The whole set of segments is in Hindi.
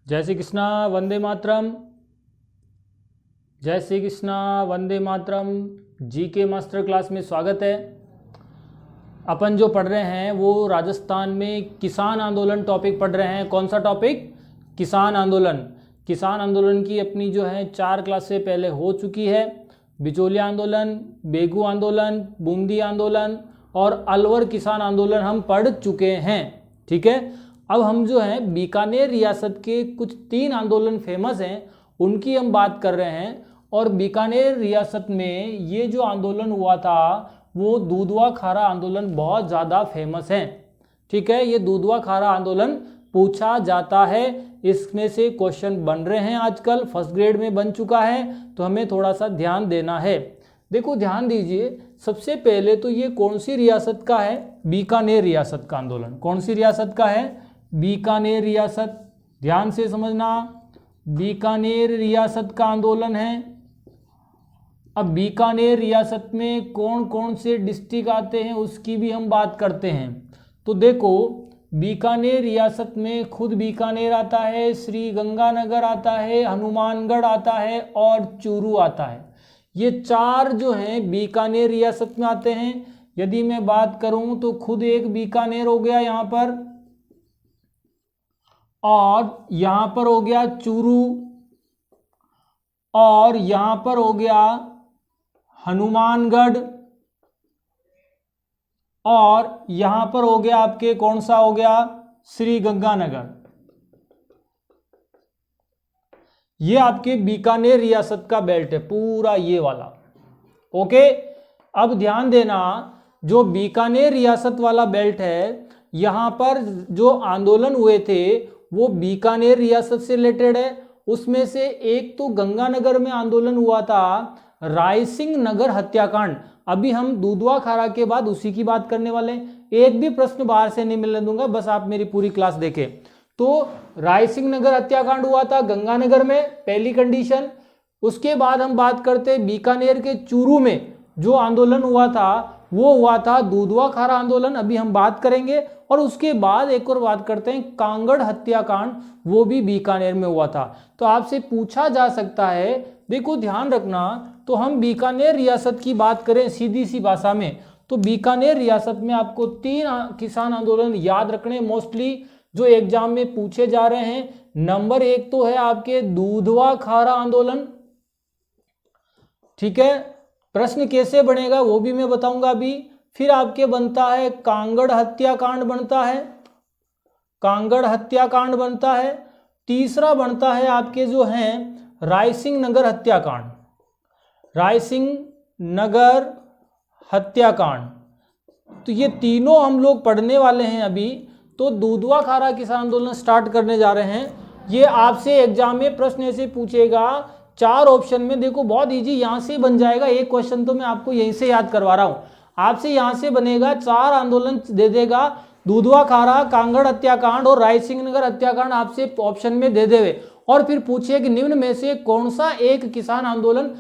जय श्री कृष्णा वंदे मातरम। जय श्री कृष्णा वंदे मातरम। जी के मास्टर क्लास में स्वागत है। अपन जो पढ़ रहे हैं वो राजस्थान में किसान आंदोलन टॉपिक पढ़ रहे हैं। कौन सा टॉपिक? किसान आंदोलन। किसान आंदोलन की अपनी जो है 4 क्लासें पहले हो चुकी है। बिचौलिया आंदोलन, बेगू आंदोलन, बूंदी आंदोलन और अलवर किसान आंदोलन हम पढ़ चुके हैं। ठीक है, अब हम जो है बीकानेर रियासत के कुछ 3 आंदोलन फेमस हैं उनकी हम बात कर रहे हैं। और बीकानेर रियासत में ये जो आंदोलन हुआ था वो दूधवा खारा आंदोलन बहुत ज़्यादा फेमस है। ठीक है, ये दूधवा खारा आंदोलन पूछा जाता है, इसमें से क्वेश्चन बन रहे हैं आजकल, फर्स्ट ग्रेड में बन चुका है, तो हमें थोड़ा सा ध्यान देना है। देखो ध्यान दीजिए, सबसे पहले तो ये कौन सी रियासत का है? बीकानेर रियासत का आंदोलन। कौन सी रियासत का है? बीकानेर रियासत। ध्यान से समझना, बीकानेर रियासत का आंदोलन है। अब बीकानेर रियासत में कौन कौन से डिस्ट्रिक्ट आते हैं उसकी भी हम बात करते हैं। तो देखो, बीकानेर रियासत में खुद बीकानेर आता है, श्री गंगानगर आता है, हनुमानगढ़ आता है और चूरू आता है। ये 4 जो हैं बीकानेर रियासत में आते हैं। यदि मैं बात करूं तो खुद एक बीकानेर हो गया यहाँ पर, और यहां पर हो गया चूरू, और यहां पर हो गया हनुमानगढ़, और यहां पर हो गया आपके कौन सा हो गया? श्री गंगानगर। ये आपके बीकानेर रियासत का बेल्ट है पूरा, ये वाला। ओके, अब ध्यान देना, जो बीकानेर रियासत वाला बेल्ट है, यहां पर जो आंदोलन हुए थे वो बीकानेर रियासत से रिलेटेड है। उसमें से एक तो गंगानगर में आंदोलन हुआ था, रायसिंह नगर हत्याकांड। अभी हम दूधवा खारा के बाद उसी की बात करने वाले हैं। एक भी प्रश्न बाहर से नहीं मिलने दूंगा, बस आप मेरी पूरी क्लास देखें। तो रायसिंह नगर हत्याकांड हुआ था गंगानगर में, पहली कंडीशन। उसके बाद हम बात करते हैं बीकानेर के चूरू में जो आंदोलन हुआ था वो हुआ था दूधवा खारा आंदोलन, अभी हम बात करेंगे। और उसके बाद एक और बात करते हैं कांगड़ हत्याकांड, वो भी बीकानेर में हुआ था। तो आपसे पूछा जा सकता है, देखो ध्यान रखना, तो हम बीकानेर रियासत की बात करें सीधी सी भाषा में, तो बीकानेर रियासत में आपको 3 किसान आंदोलन याद रखने मोस्टली जो एग्जाम में पूछे जा रहे हैं। नंबर 1 तो है आपके दूधवा खारा आंदोलन। ठीक है, प्रश्न कैसे बनेगा वो भी मैं बताऊंगा अभी। फिर आपके बनता है कांगड़ हत्याकांड बनता है, कांगड़ हत्याकांड बनता है। तीसरा बनता है आपके जो हैं रायसिंह नगर हत्याकांड, रायसिंह नगर हत्याकांड। तो ये तीनों हम लोग पढ़ने वाले हैं अभी। तो दूधवा खारा किसान आंदोलन स्टार्ट करने जा रहे हैं। ये आपसे एग्जाम में प्रश्न ऐसे पूछेगा 4 ऑप्शन में, देखो बहुत इजी, यहां से बन जाएगा। एक क्वेश्चन तो मैं आपको यहीं से याद करवा रहा हूं, आपसे यहां से बनेगा। 4 आंदोलन दे देगा, दूधवा खारा, कांगड़ हत्याकांड और रायसिंह नगर हत्याकांड आपसे ऑप्शन में दे देवे। और फिर पूछिए कि निम्न में से कौन सा एक किसान आंदोलन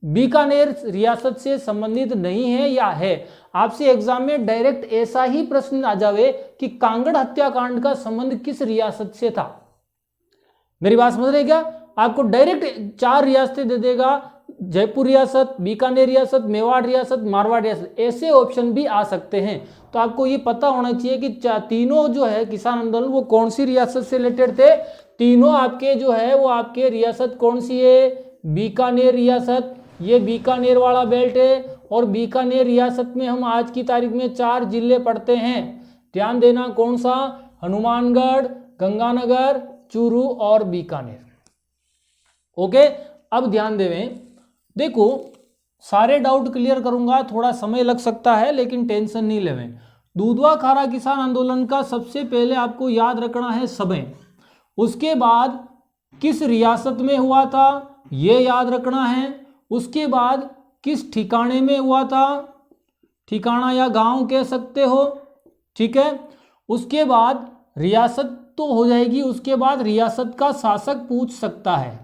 बीकानेर रियासत से संबंधित नहीं है या है। आपसे एग्जाम में डायरेक्ट ऐसा ही प्रश्न आ जावे कि कांगड़ हत्याकांड का संबंध किस रियासत से था। मेरी बात समझ रहे क्या? आपको डायरेक्ट 4 रियासतें दे देगा, जयपुर रियासत, बीकानेर रियासत, मेवाड़ रियासत, मारवाड़ रियासत, ऐसे ऑप्शन भी आ सकते हैं। तो आपको ये पता होना चाहिए कि तीनों जो है किसान आंदोलन वो कौन सी रियासत से रिलेटेड थे। तीनों आपके जो है वो आपके रियासत कौन सी है? बीकानेर रियासत। ये बीकानेर वाला बेल्ट है। और बीकानेर रियासत में हम आज की तारीख में 4 जिले पढ़ते हैं, ध्यान देना। कौन सा? हनुमानगढ़, गंगानगर, चूरू और बीकानेर। ओके, अब ध्यान देवें। देखो सारे डाउट क्लियर करूंगा, थोड़ा समय लग सकता है लेकिन टेंशन नहीं लेवें। दूधवा खारा किसान आंदोलन का सबसे पहले आपको याद रखना है समय। उसके बाद किस रियासत में हुआ था ये याद रखना है। उसके बाद किस ठिकाने में हुआ था, ठिकाना या गांव कह सकते हो। ठीक है, उसके बाद रियासत तो हो जाएगी, उसके बाद रियासत का शासक पूछ सकता है।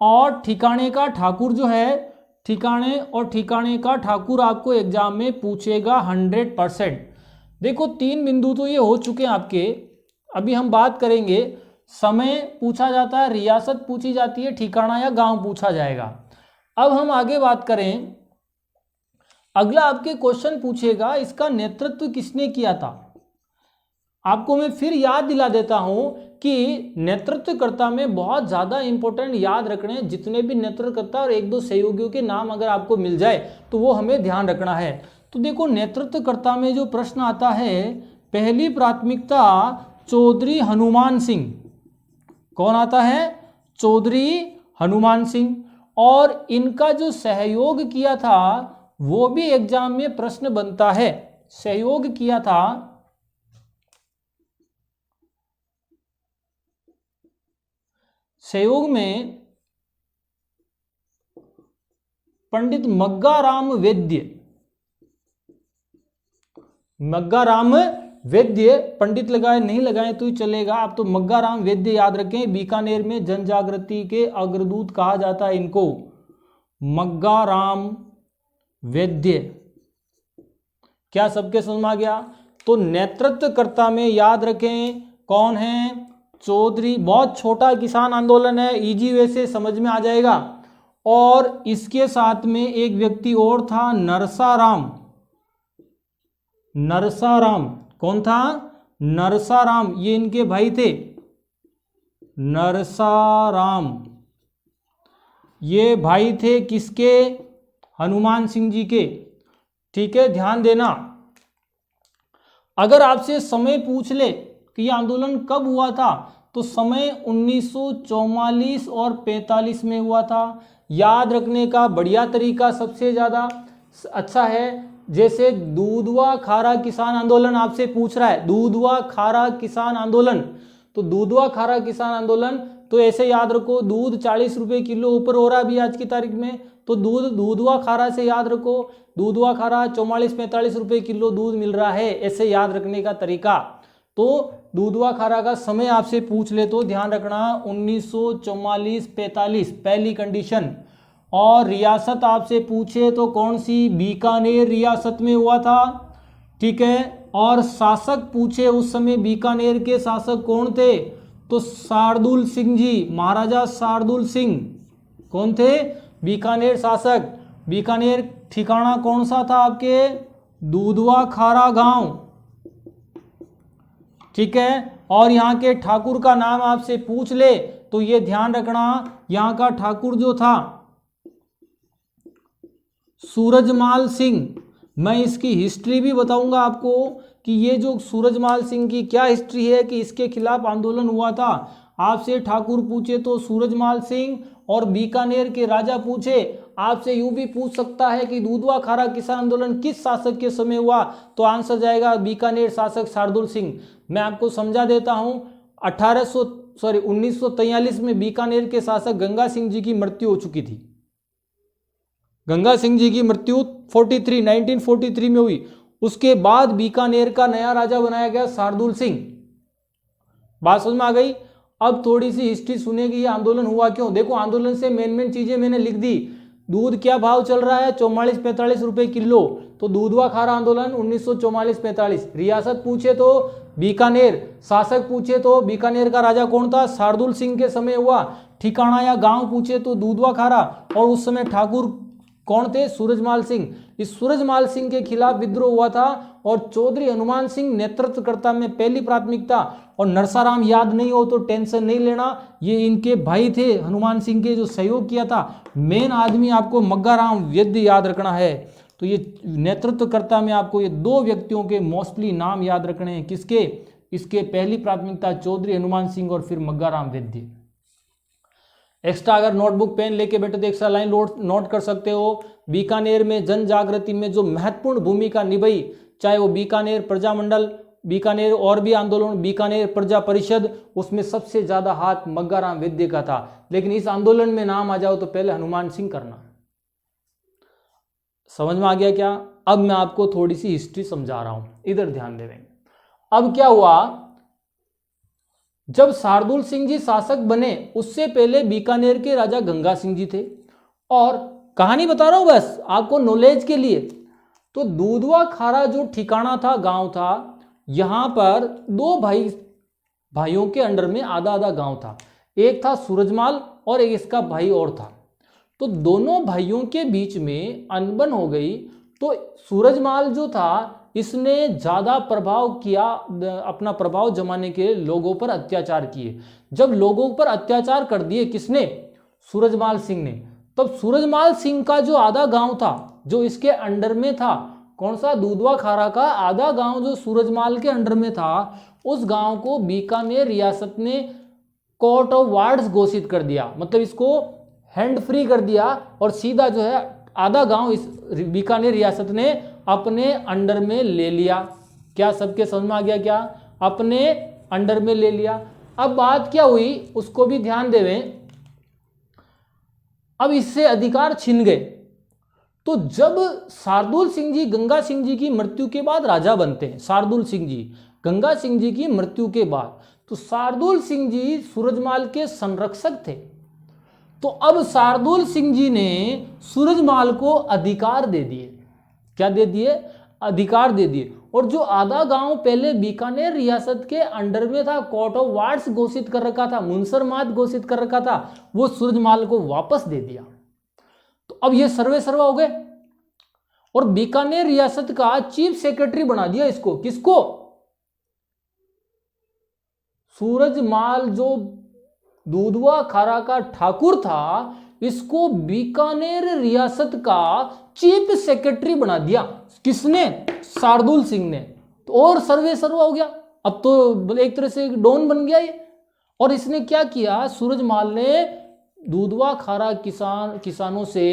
और ठिकाने का ठाकुर जो है, ठिकाने और ठिकाने का ठाकुर आपको एग्जाम में पूछेगा 100%। देखो 3 बिंदु तो ये हो चुके हैं आपके। अभी हम बात करेंगे समय पूछा जाता है, रियासत पूछी जाती है, ठिकाना या गांव पूछा जाएगा। अब हम आगे बात करें, अगला आपके क्वेश्चन पूछेगा इसका नेतृत्व किसने किया था। आपको मैं फिर याद दिला देता हूं कि नेतृत्वकर्ता में बहुत ज्यादा इंपॉर्टेंट याद रखने, जितने भी नेतृत्वकर्ता और एक दो सहयोगियों के नाम अगर आपको मिल जाए तो वो हमें ध्यान रखना है। तो देखो नेतृत्वकर्ता में जो प्रश्न आता है, पहली प्राथमिकता चौधरी हनुमान सिंह। कौन आता है? चौधरी हनुमान सिंह। और इनका जो सहयोग किया था वो भी एग्जाम में प्रश्न बनता है। सहयोग किया था सहयोग में पंडित मग्गाराम वैद्य। मग्गाराम वैद्य, पंडित लगाए नहीं लगाए तो ही चलेगा, आप तो मग्गाराम वैद्य याद रखें। बीकानेर में जन जागृति के अग्रदूत कहा जाता है इनको, मग्गाराम वैद्य। क्या सबके समझ में आ गया? तो नेतृत्वकर्ता में याद रखें कौन है? चौधरी। बहुत छोटा किसान आंदोलन है, इजी वे से समझ में आ जाएगा। और इसके साथ में एक व्यक्ति और था, नरसाराम। नरसाराम कौन था? नरसाराम, ये इनके भाई थे, नरसाराम। ये भाई थे किसके? हनुमान सिंह जी के। ठीक है, ध्यान देना। अगर आपसे समय पूछ ले कि यह आंदोलन कब हुआ था, तो समय 1944 और 45 में हुआ था। याद रखने का बढ़िया तरीका सबसे ज्यादा अच्छा है, जैसे दूधवा खारा किसान आंदोलन आपसे पूछ रहा है, दूधवा खारा किसान आंदोलन, तो दूधवा खारा किसान आंदोलन तो ऐसे याद रखो, दूध 40 रुपए किलो ऊपर हो रहा है अभी आज की तारीख में, तो दूधवा खारा से याद रखो, दूधवा खारा 44-45 रुपए किलो दूध मिल रहा है, ऐसे याद रखने का तरीका। तो दूधवा खारा का समय आपसे पूछ ले तो ध्यान रखना 1944-45 पहली कंडीशन। और रियासत आपसे पूछे तो कौन सी? बीकानेर रियासत में हुआ था। ठीक है, और शासक पूछे उस समय बीकानेर के शासक कौन थे? तो शार्दुल सिंह जी, महाराजा शार्दुल सिंह। कौन थे? बीकानेर शासक। बीकानेर ठिकाना कौन सा था आपके? दूधवा खारा गांव। ठीक है, और यहाँ के ठाकुर का नाम आपसे पूछ ले तो ये ध्यान रखना, यहाँ का ठाकुर जो था सूरजमाल सिंह। मैं इसकी हिस्ट्री भी बताऊंगा आपको कि ये जो सूरजमाल सिंह की क्या हिस्ट्री है, कि इसके खिलाफ आंदोलन हुआ था। आपसे ठाकुर पूछे तो सूरजमाल सिंह, और बीकानेर के राजा पूछे, आपसे यूं भी पूछ सकता है कि दूधवा खारा किसान आंदोलन किस शासक के समय हुआ, तो आंसर जाएगा बीकानेर शासक शार्दुल सिंह। मैं आपको समझा देता हूं, 1943 में बीकानेर के शासक गंगा सिंह जी की मृत्यु हो चुकी थी। गंगा सिंह जी की मृत्यु 1943 में हुई। उसके बाद बीकानेर का नया राजा बनाया गया शार्दुल सिंह। बात समझ में आ गई? अब थोड़ी सी हिस्ट्री सुनेगी, ये आंदोलन हुआ क्यों। देखो आंदोलन से मेन चीजें मैंने लिख दी। दूध क्या भाव चल रहा है? 44-45 रुपए किलो। तो दूधवा खारा आंदोलन 1944-45। रियासत पूछे तो बीकानेर, शासक पूछे तो बीकानेर का राजा कौन था? शार्दुल सिंह के समय हुआ। ठिकाना या गांव पूछे तो दूधवा खारा, और उस समय ठाकुर कौन थे? सूरजमाल सिंह। इस सूरजमाल सिंह के खिलाफ विद्रोह हुआ था, और चौधरी हनुमान सिंह नेतृत्वकर्ता में पहली प्राथमिकता। और नरसाराम याद नहीं हो तो टेंशन नहीं लेना, ये इनके भाई थे हनुमान सिंह के, जो सहयोग किया था। मेन आदमी आपको मग्गाराम वैद्य याद रखना है। तो ये नेतृत्वकर्ता में आपको ये दो व्यक्तियों के मोस्टली नाम याद रखने हैं। किसके? इसके पहली प्राथमिकता चौधरी हनुमान सिंह और फिर मग्गाराम वैद्य। एक्स्ट्रा अगर नोटबुक पेन लेके बैठे तो एक्स्ट्रा लाइन नोट कर सकते हो। बीकानेर में जन जागृति में जो महत्वपूर्ण भूमिका निभाई, चाहे वो बीकानेर प्रजा मंडल, बीकानेर और भी आंदोलन, बीकानेर प्रजा परिषद, उसमें सबसे ज्यादा हाथ मग्गाराम वैद्य का था। लेकिन इस आंदोलन में नाम आ जाओ तो पहले हनुमान सिंह करना। समझ में आ गया क्या? अब मैं आपको थोड़ी सी हिस्ट्री समझा रहा हूं, इधर ध्यान देंगे। अब क्या हुआ, जब शार्दुल सिंह जी शासक बने उससे पहले बीकानेर के राजा गंगा सिंह जी थे। और कहानी बता रहा हूं बस आपको नॉलेज के लिए। तो दूधवा खारा जो ठिकाना था, गांव था, यहां पर दो भाई भाइयों के अंडर में आधा आधा गांव था। एक था सूरजमाल और एक इसका भाई और था। तो दोनों भाइयों के बीच में अनबन हो गई। तो सूरजमाल जो था इसने ज्यादा प्रभाव किया, अपना प्रभाव जमाने के लोगों पर अत्याचार किए। जब लोगों पर अत्याचार कर दिए किसने? सूरजमाल सिंह ने। तब सूरजमाल सिंह का जो आधा गांव था जो इसके अंडर में था, कौन सा? दूधवा खारा का आधा गांव जो सूरजमाल के अंडर में था, उस गांव को बीकानेर रियासत ने कोर्ट ऑफ वार्ड्स घोषित कर दिया। मतलब इसको हैंड फ्री कर दिया और सीधा जो है आधा गांव इस बीकानेर रियासत ने अपने अंडर में ले लिया। क्या सबके समझ में आ गया? क्या अपने अंडर में ले लिया। अब बात क्या हुई उसको भी ध्यान देवें। अब इससे अधिकार छिन गए। तो जब शार्दुल सिंह जी गंगा सिंह जी की मृत्यु के बाद राजा बनते हैं, शार्दुल सिंह जी गंगा सिंह जी की मृत्यु के बाद, तो शार्दुल सिंह जी सूरजमाल के संरक्षक थे। तो अब शार्दुल सिंह जी ने सूरजमाल को अधिकार दे दिए। क्या दे दिए? अधिकार दे दिए। और जो आधा गांव पहले बीकानेर रियासत के अंडर में था, कोर्ट ऑफ वार्ड्स घोषित कर रखा था, मुनसरमात घोषित कर रखा था, वो सूरजमाल को वापस दे दिया। तो अब ये सर्वे सर्वा हो गए और बीकानेर रियासत का चीफ सेक्रेटरी बना दिया इसको। किसको? सूरजमाल जो दूधवा खारा का ठाकुर था, इसको बीकानेर रियासत का चीफ सेक्रेटरी बना दिया। किसने? शार्दुल सिंह ने। तो और सर्वे सर्वा हो गया। अब तो एक तरह से डॉन बन गया ये। और इसने क्या किया? सूरजमाल ने दूधवा खारा किसानों से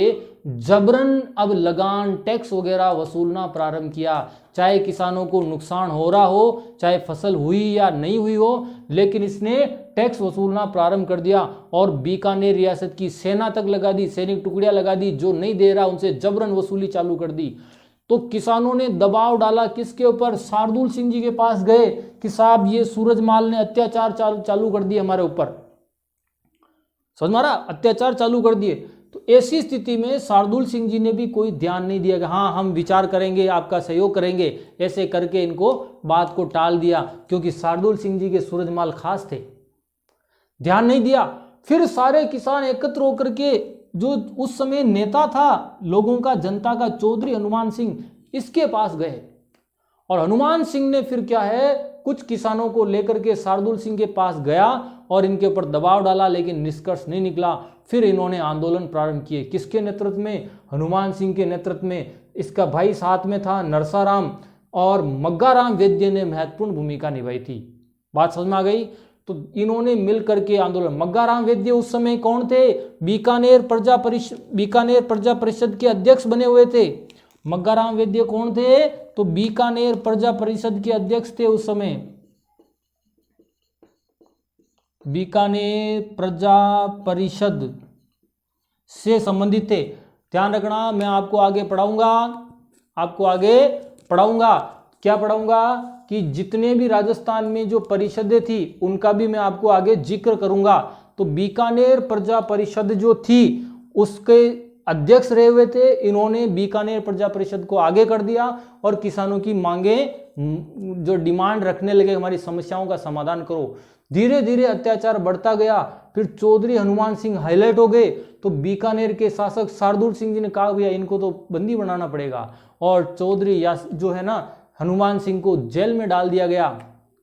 जबरन अब लगान टैक्स वगैरह वसूलना प्रारंभ किया। चाहे किसानों को नुकसान हो रहा हो, चाहे फसल हुई या नहीं हुई हो, लेकिन इसने टैक्स वसूलना प्रारंभ कर दिया। और बीकानेर रियासत की सेना तक लगा दी, सैनिक टुकड़ियां लगा दी, जो नहीं दे रहा उनसे जबरन वसूली चालू कर दी। तो किसानों ने दबाव डाला किसके ऊपर? शार्दुल सिंह जी के पास गए कि साहब ये सूरजमाल ने अत्याचार चालू कर दिए हमारे ऊपर। समझ मारा? अत्याचार चालू कर दिए। तो ऐसी स्थिति में शार्दुल सिंह जी ने भी कोई ध्यान नहीं दिया कि हाँ हम विचार करेंगे, आपका सहयोग करेंगे। ऐसे करके इनको बात को टाल दिया, क्योंकि शार्दुल सिंह जी के सूरजमाल खास थे। ध्यान नहीं दिया। फिर सारे किसान एकत्र होकर के जो उस समय नेता था लोगों का, जनता का, चौधरी हनुमान सिंह, इसके पास गए। और हनुमान सिंह ने फिर क्या है, कुछ किसानों को लेकर के शार्दुल सिंह के पास गया और इनके ऊपर दबाव डाला, लेकिन निष्कर्ष नहीं निकला। फिर इन्होंने आंदोलन प्रारंभ किए। किसके नेतृत्व में? हनुमान सिंह के नेतृत्व में। इसका भाई साथ में था नरसाराम, और मग्गाराम वैद्य ने महत्वपूर्ण भूमिका निभाई थी। बात समझ में आ गई? तो इन्होंने मिल करके आंदोलन। मग्गाराम वैद्य उस समय कौन थे? बीकानेर प्रजा परिषद के अध्यक्ष बने हुए थे। मग्गाराम वैद्य कौन थे? तो बीकानेर प्रजा परिषद के अध्यक्ष थे उस समय। बीकानेर प्रजा परिषद से संबंधित थे। ध्यान रखना, मैं आपको आगे पढ़ाऊंगा। क्या पढ़ाऊंगा? कि जितने भी राजस्थान में जो परिषदें थी उनका भी मैं आपको आगे जिक्र करूंगा। तो बीकानेर प्रजा परिषद जो थी उसके अध्यक्ष रहे हुए थे इन्होंने। बीकानेर प्रजा परिषद को आगे कर दिया और किसानों की मांगे जो डिमांड रखने लगे, हमारी समस्याओं का समाधान करो। धीरे धीरे अत्याचार बढ़ता गया। फिर चौधरी हनुमान सिंह हाईलाइट हो गए। तो बीकानेर के शासक शार्दुल सिंह जी ने कहा भैया इनको तो बंदी बनाना पड़ेगा, और चौधरी जो है ना हनुमान सिंह को जेल में डाल दिया गया।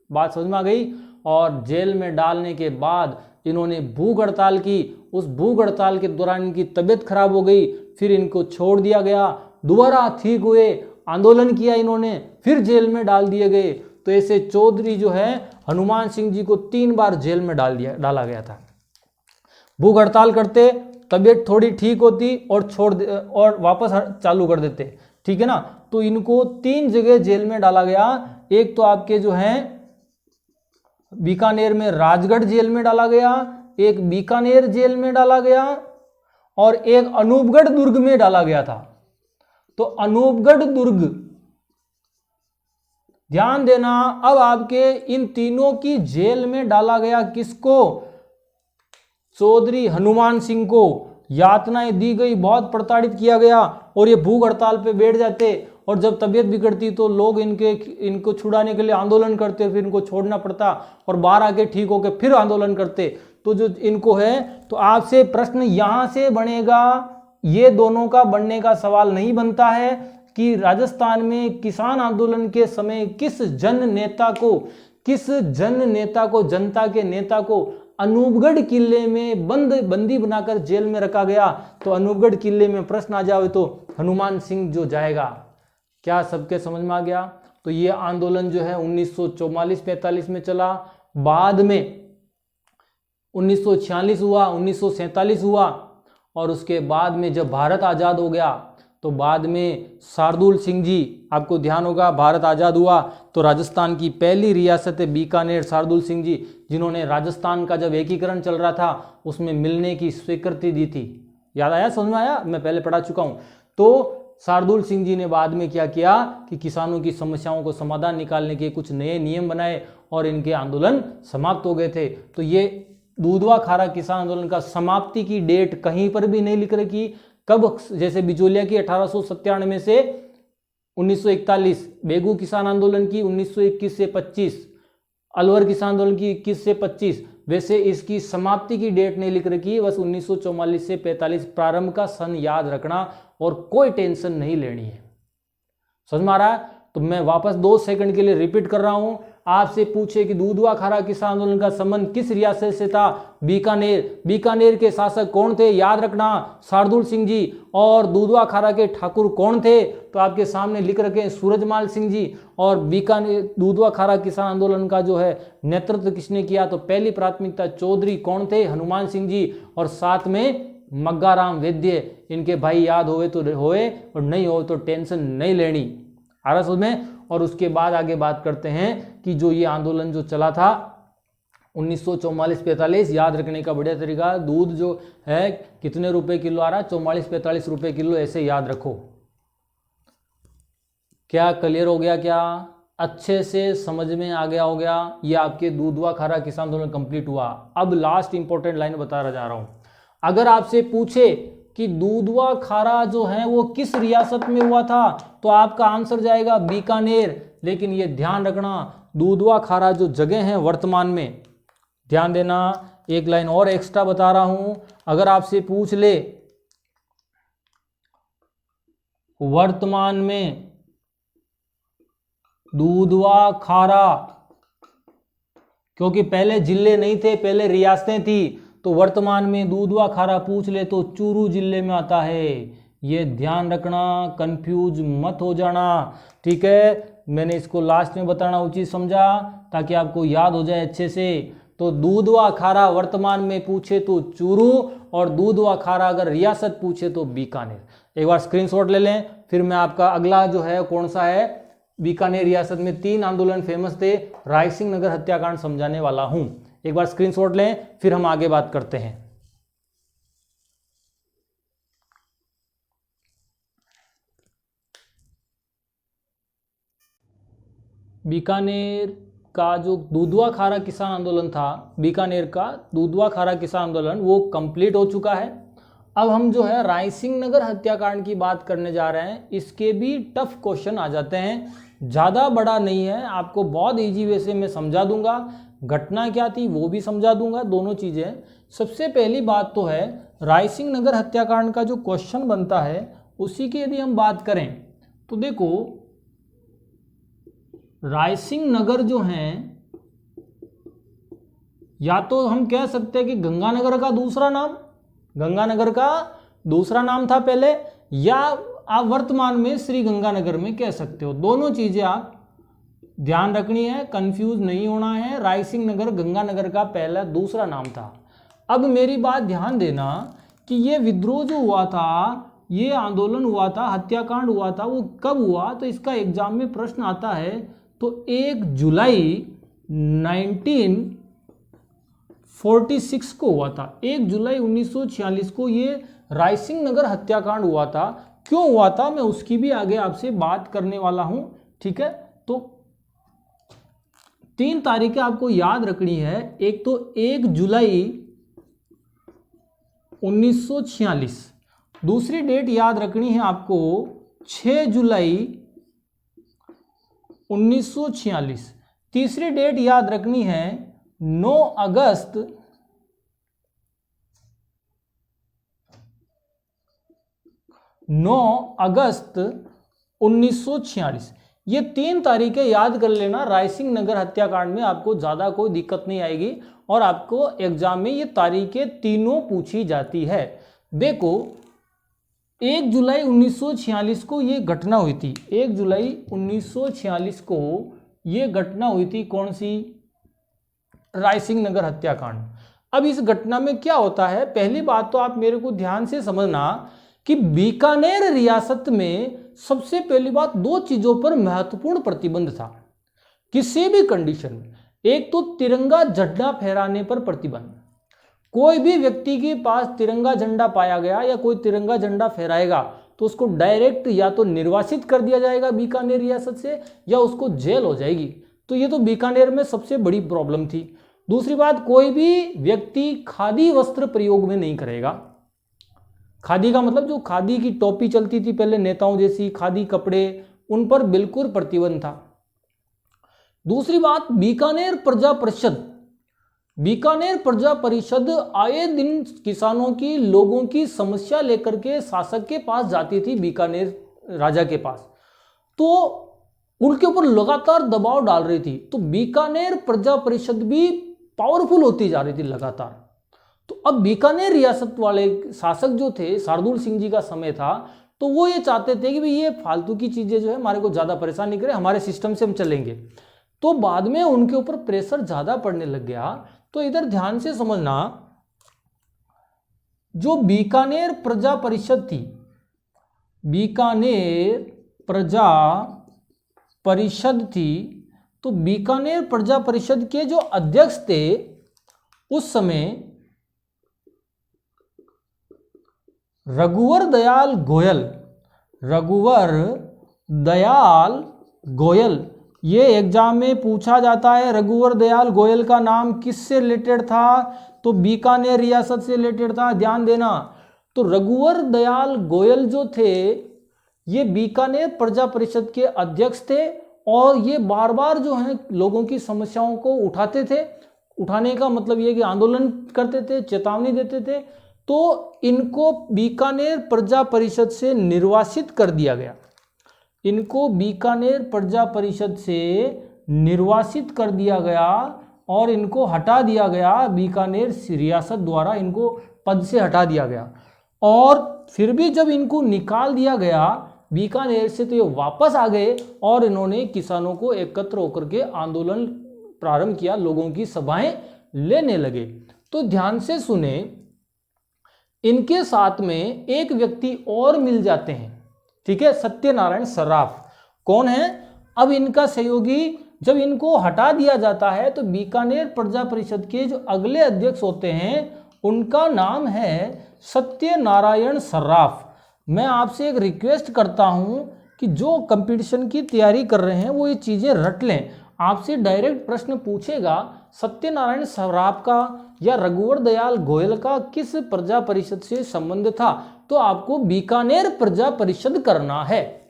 बात समझ में आ गई? और जेल में डालने के बाद इन्होंने भूख हड़ताल की। उस भूख हड़ताल के दौरान इनकी तबीयत खराब हो गई, फिर इनको छोड़ दिया गया। दोबारा ठीक हुए, आंदोलन किया इन्होंने, फिर जेल में डाल दिए गए। तो ऐसे चौधरी जो है हनुमान सिंह जी को 3 बार जेल में डाला गया था। भूख हड़ताल करते, तबीयत थोड़ी ठीक होती और वापस चालू कर देते। ठीक है ना? तो इनको 3 जगह जेल में डाला गया। एक तो आपके जो है बीकानेर में राजगढ़ जेल में डाला गया, एक बीकानेर जेल में डाला गया, और एक अनूपगढ़ दुर्ग में डाला गया था। तो अनूपगढ़ दुर्ग, ध्यान देना, अब आपके इन तीनों की जेल में डाला गया। किसको? चौधरी हनुमान सिंह को यातनाएं दी गई, बहुत प्रताड़ित किया गया, और ये भूख हड़ताल पे बैठ जाते और जब तबीयत बिगड़ती तो लोग इनको छुड़ाने के लिए आंदोलन करते, फिर इनको छोड़ना पड़ता और बाहर आके ठीक होकर फिर आंदोलन करते। तो जो इनको है, तो आपसे प्रश्न यहां से बनेगा, ये दोनों का बनने का सवाल नहीं बनता है कि राजस्थान में किसान आंदोलन के समय किस जन नेता को जनता के नेता को अनूपगढ़ किले में बंदी बनाकर जेल में रखा गया। तो अनूपगढ़ किले में प्रश्न आ जाए तो हनुमान सिंह जो जाएगा। क्या सबके समझ में आ गया? तो ये आंदोलन जो है 1944-45 में चला, बाद में 1946 हुआ, 1947 हुआ, और उसके बाद में जब भारत आज़ाद हो गया तो बाद में शार्दुल सिंह जी, आपको ध्यान होगा भारत आज़ाद हुआ तो राजस्थान की पहली रियासत है बीकानेर, शार्दुल सिंह जी जिन्होंने राजस्थान का जब एकीकरण चल रहा था उसमें मिलने की स्वीकृति दी थी। याद आया, समझ में आया? मैं पहले पढ़ा चुका हूँ। तो शार्दुल सिंह जी ने बाद में क्या किया कि किसानों की समस्याओं को समाधान निकालने के कुछ नए नियम बनाए और इनके आंदोलन समाप्त हो गए थे। तो ये दूधवा खारा किसान आंदोलन का समाप्ति की डेट कहीं पर भी नहीं लिख रखी, कब, जैसे बिचौलिया की 1897 से 1941, बेगू किसान आंदोलन की 1921 से 25, अलवर किसान आंदोलन की 21 से 25, वैसे इसकी समाप्ति की डेट नहीं लिख रखी, बस 1944 से 45 प्रारंभ का सन याद रखना और कोई टेंशन नहीं लेनी है। समझ में आ रहा है? तो मैं वापस 2 सेकंड के लिए रिपीट कर रहा हूं। आपसे पूछे कि दूधवा खारा किसान आंदोलन का संबंध किस रियासत से था? बीकानेर। बीकानेर के शासक कौन थे? याद रखना, शार्दुल सिंह जी। और दूधवा खारा के ठाकुर कौन थे? तो आपके सामने लिख रखे हैं सूरजमाल सिंह जी। और बीकानेर दूधवा खारा किसान आंदोलन का जो है नेतृत्व किसने किया? तो पहली प्राथमिकता चौधरी कौन थे? हनुमान सिंह जी। और साथ में मग्गाराम वैद्य, इनके भाई याद होए तो होए और नहीं हो तो टेंशन नहीं लेनी। आ रहा समझ में? और उसके बाद आगे बात करते हैं कि जो ये आंदोलन जो चला था 1944-45, याद रखने का बढ़िया तरीका, दूध जो है कितने रुपए किलो आ रहा है? 44-45 रुपए किलो, ऐसे याद रखो। क्या क्लियर हो गया? क्या अच्छे से समझ में आ गया हो गया? ये आपके दूधवा खारा किसान आंदोलन कंप्लीट हुआ। अब लास्ट इंपॉर्टेंट लाइन बता जा रहा हूं। अगर आपसे पूछे कि दूधवा खारा जो है वो किस रियासत में हुआ था, तो आपका आंसर जाएगा बीकानेर। लेकिन ये ध्यान रखना, दूधवा खारा जो जगह है वर्तमान में, ध्यान देना, एक लाइन और एक्स्ट्रा बता रहा हूं। अगर आपसे पूछ ले वर्तमान में दूधवा खारा, क्योंकि पहले जिले नहीं थे, पहले रियासतें थी, तो वर्तमान में दूधवा खारा पूछ ले तो चूरू जिले में आता है। ये ध्यान रखना, कंफ्यूज मत हो जाना, ठीक है? मैंने इसको लास्ट में बताना उचित समझा ताकि आपको याद हो जाए अच्छे से। तो दूधवा खारा वर्तमान में पूछे तो चूरू, और दूधवा खारा अगर रियासत पूछे तो बीकानेर। एक बार स्क्रीनशॉट ले लें, फिर मैं आपका अगला जो है कौन सा है, बीकानेर रियासत में 3 आंदोलन फेमस थे, रायसिंह नगर हत्याकांड समझाने वाला हूं। एक बार स्क्रीनशॉट लें, फिर हम आगे बात करते हैं। बीकानेर का जो दूधवा खारा किसान आंदोलन था, बीकानेर का दूधवा खारा किसान आंदोलन वो कंप्लीट हो चुका है। अब हम जो है रायसिंह नगर हत्याकांड की बात करने जा रहे हैं। इसके भी टफ क्वेश्चन आ जाते हैं, ज़्यादा बड़ा नहीं है, आपको बहुत इजी वे से मैं समझा दूंगा। घटना क्या थी वो भी समझा दूंगा, दोनों चीज़ें। सबसे पहली बात तो है रायसिंह नगर हत्याकांड का जो क्वेश्चन बनता है उसी की यदि हम बात करें तो देखो, रायसिंह नगर जो है, या तो हम कह सकते हैं कि गंगानगर का दूसरा नाम, गंगानगर का दूसरा नाम था पहले, या आप वर्तमान में श्री गंगानगर में कह सकते हो। दोनों चीजें आप ध्यान रखनी है, कंफ्यूज नहीं होना है। रायसिंह नगर गंगानगर का पहला दूसरा नाम था। अब मेरी बात ध्यान देना कि ये विद्रोह जो हुआ था, ये आंदोलन हुआ था, हत्याकांड हुआ था, वो कब हुआ? तो इसका एग्जाम में प्रश्न आता है तो 1 जुलाई 1946 को हुआ था। 1 जुलाई 1946 को ये रायसिंह नगर हत्याकांड हुआ था। क्यों हुआ था मैं उसकी भी आगे आपसे बात करने वाला हूं, ठीक है? तो 3 तारीखें आपको याद रखनी है। एक तो 1 जुलाई 1946, दूसरी डेट याद रखनी है आपको 6 जुलाई 1946। तीसरी डेट याद रखनी है 9 अगस्त 1946। ये 3 तारीखें याद कर लेना। रायसिंह नगर हत्याकांड में आपको ज़्यादा कोई दिक्कत नहीं आएगी और आपको एग्जाम में ये तारीखें तीनों पूछी जाती है। देखो 1 जुलाई 1946 को ये घटना हुई थी। 1 जुलाई 1946 को ये घटना हुई थी। कौन सी? रायसिंह नगर हत्याकांड। अब इस घटना में क्या होता है, पहली बात तो आप मेरे को ध्यान से समझना कि बीकानेर रियासत में सबसे पहली बात 2 चीजों पर महत्वपूर्ण प्रतिबंध था किसी भी कंडीशन में। एक तो तिरंगा झंडा फहराने पर प्रतिबंध। कोई भी व्यक्ति के पास तिरंगा झंडा पाया गया या कोई तिरंगा झंडा फहराएगा तो उसको डायरेक्ट या तो निर्वासित कर दिया जाएगा बीकानेर रियासत से या उसको जेल हो जाएगी। तो ये तो बीकानेर में सबसे बड़ी प्रॉब्लम थी। दूसरी बात, कोई भी व्यक्ति खादी वस्त्र प्रयोग में नहीं करेगा। खादी का मतलब जो खादी की टोपी चलती थी पहले नेताओं जैसी, खादी कपड़े, उन पर बिल्कुल प्रतिबंध था। दूसरी बात, बीकानेर प्रजा परिषद आए दिन किसानों की, लोगों की समस्या लेकर के शासक के पास जाती थी, बीकानेर राजा के पास, तो उनके ऊपर लगातार दबाव डाल रही थी। तो बीकानेर प्रजा परिषद भी पावरफुल होती जा रही थी लगातार। तो अब बीकानेर रियासत वाले शासक जो थे, शार्दुल सिंह जी का समय था, तो वो ये चाहते थे कि भाई ये फालतू की चीजें जो है हमारे को ज्यादा परेशान नहीं करे, हमारे सिस्टम से हम चलेंगे। तो बाद में उनके ऊपर प्रेशर ज्यादा पड़ने लग गया। तो इधर ध्यान से समझना, जो बीकानेर प्रजा परिषद थी, बीकानेर प्रजा परिषद थी, तो बीकानेर प्रजा परिषद के जो अध्यक्ष थे उस समय रघुवर दयाल गोयल। ये एग्जाम में पूछा जाता है। रघुवर दयाल गोयल का नाम किससे रिलेटेड था? तो बीकानेर रियासत से रिलेटेड था। ध्यान देना। तो रघुवर दयाल गोयल जो थे ये बीकानेर प्रजा परिषद के अध्यक्ष थे और ये बार बार जो है लोगों की समस्याओं को उठाते थे। उठाने का मतलब ये कि आंदोलन करते थे, चेतावनी देते थे। तो इनको बीकानेर प्रजा परिषद से निर्वासित कर दिया गया। इनको बीकानेर प्रजा परिषद से निर्वासित कर दिया गया और इनको हटा दिया गया। बीकानेर रियासत द्वारा इनको पद से हटा दिया गया। और फिर भी जब इनको निकाल दिया गया बीकानेर से, तो ये वापस आ गए और इन्होंने किसानों को एकत्र होकर के आंदोलन प्रारंभ किया, लोगों की सभाएं लेने लगे। तो ध्यान से सुने, इनके साथ में एक व्यक्ति और मिल जाते हैं, ठीक है, सत्यनारायण सर्राफ। कौन है? अब इनका सहयोगी जब इनको हटा दिया जाता है तो बीकानेर प्रजा परिषद के जो अगले अध्यक्ष होते हैं उनका नाम है सत्यनारायण सर्राफ। मैं आपसे एक रिक्वेस्ट करता हूं कि जो कंपटीशन की तैयारी कर रहे हैं वो ये चीजें रट लें। आपसे डायरेक्ट प्रश्न पूछेगा सत्यनारायण सर्राफ का या रघुवर दयाल गोयल का किस प्रजा परिषद से संबंध था, तो आपको बीकानेर प्रजा परिषद करना है।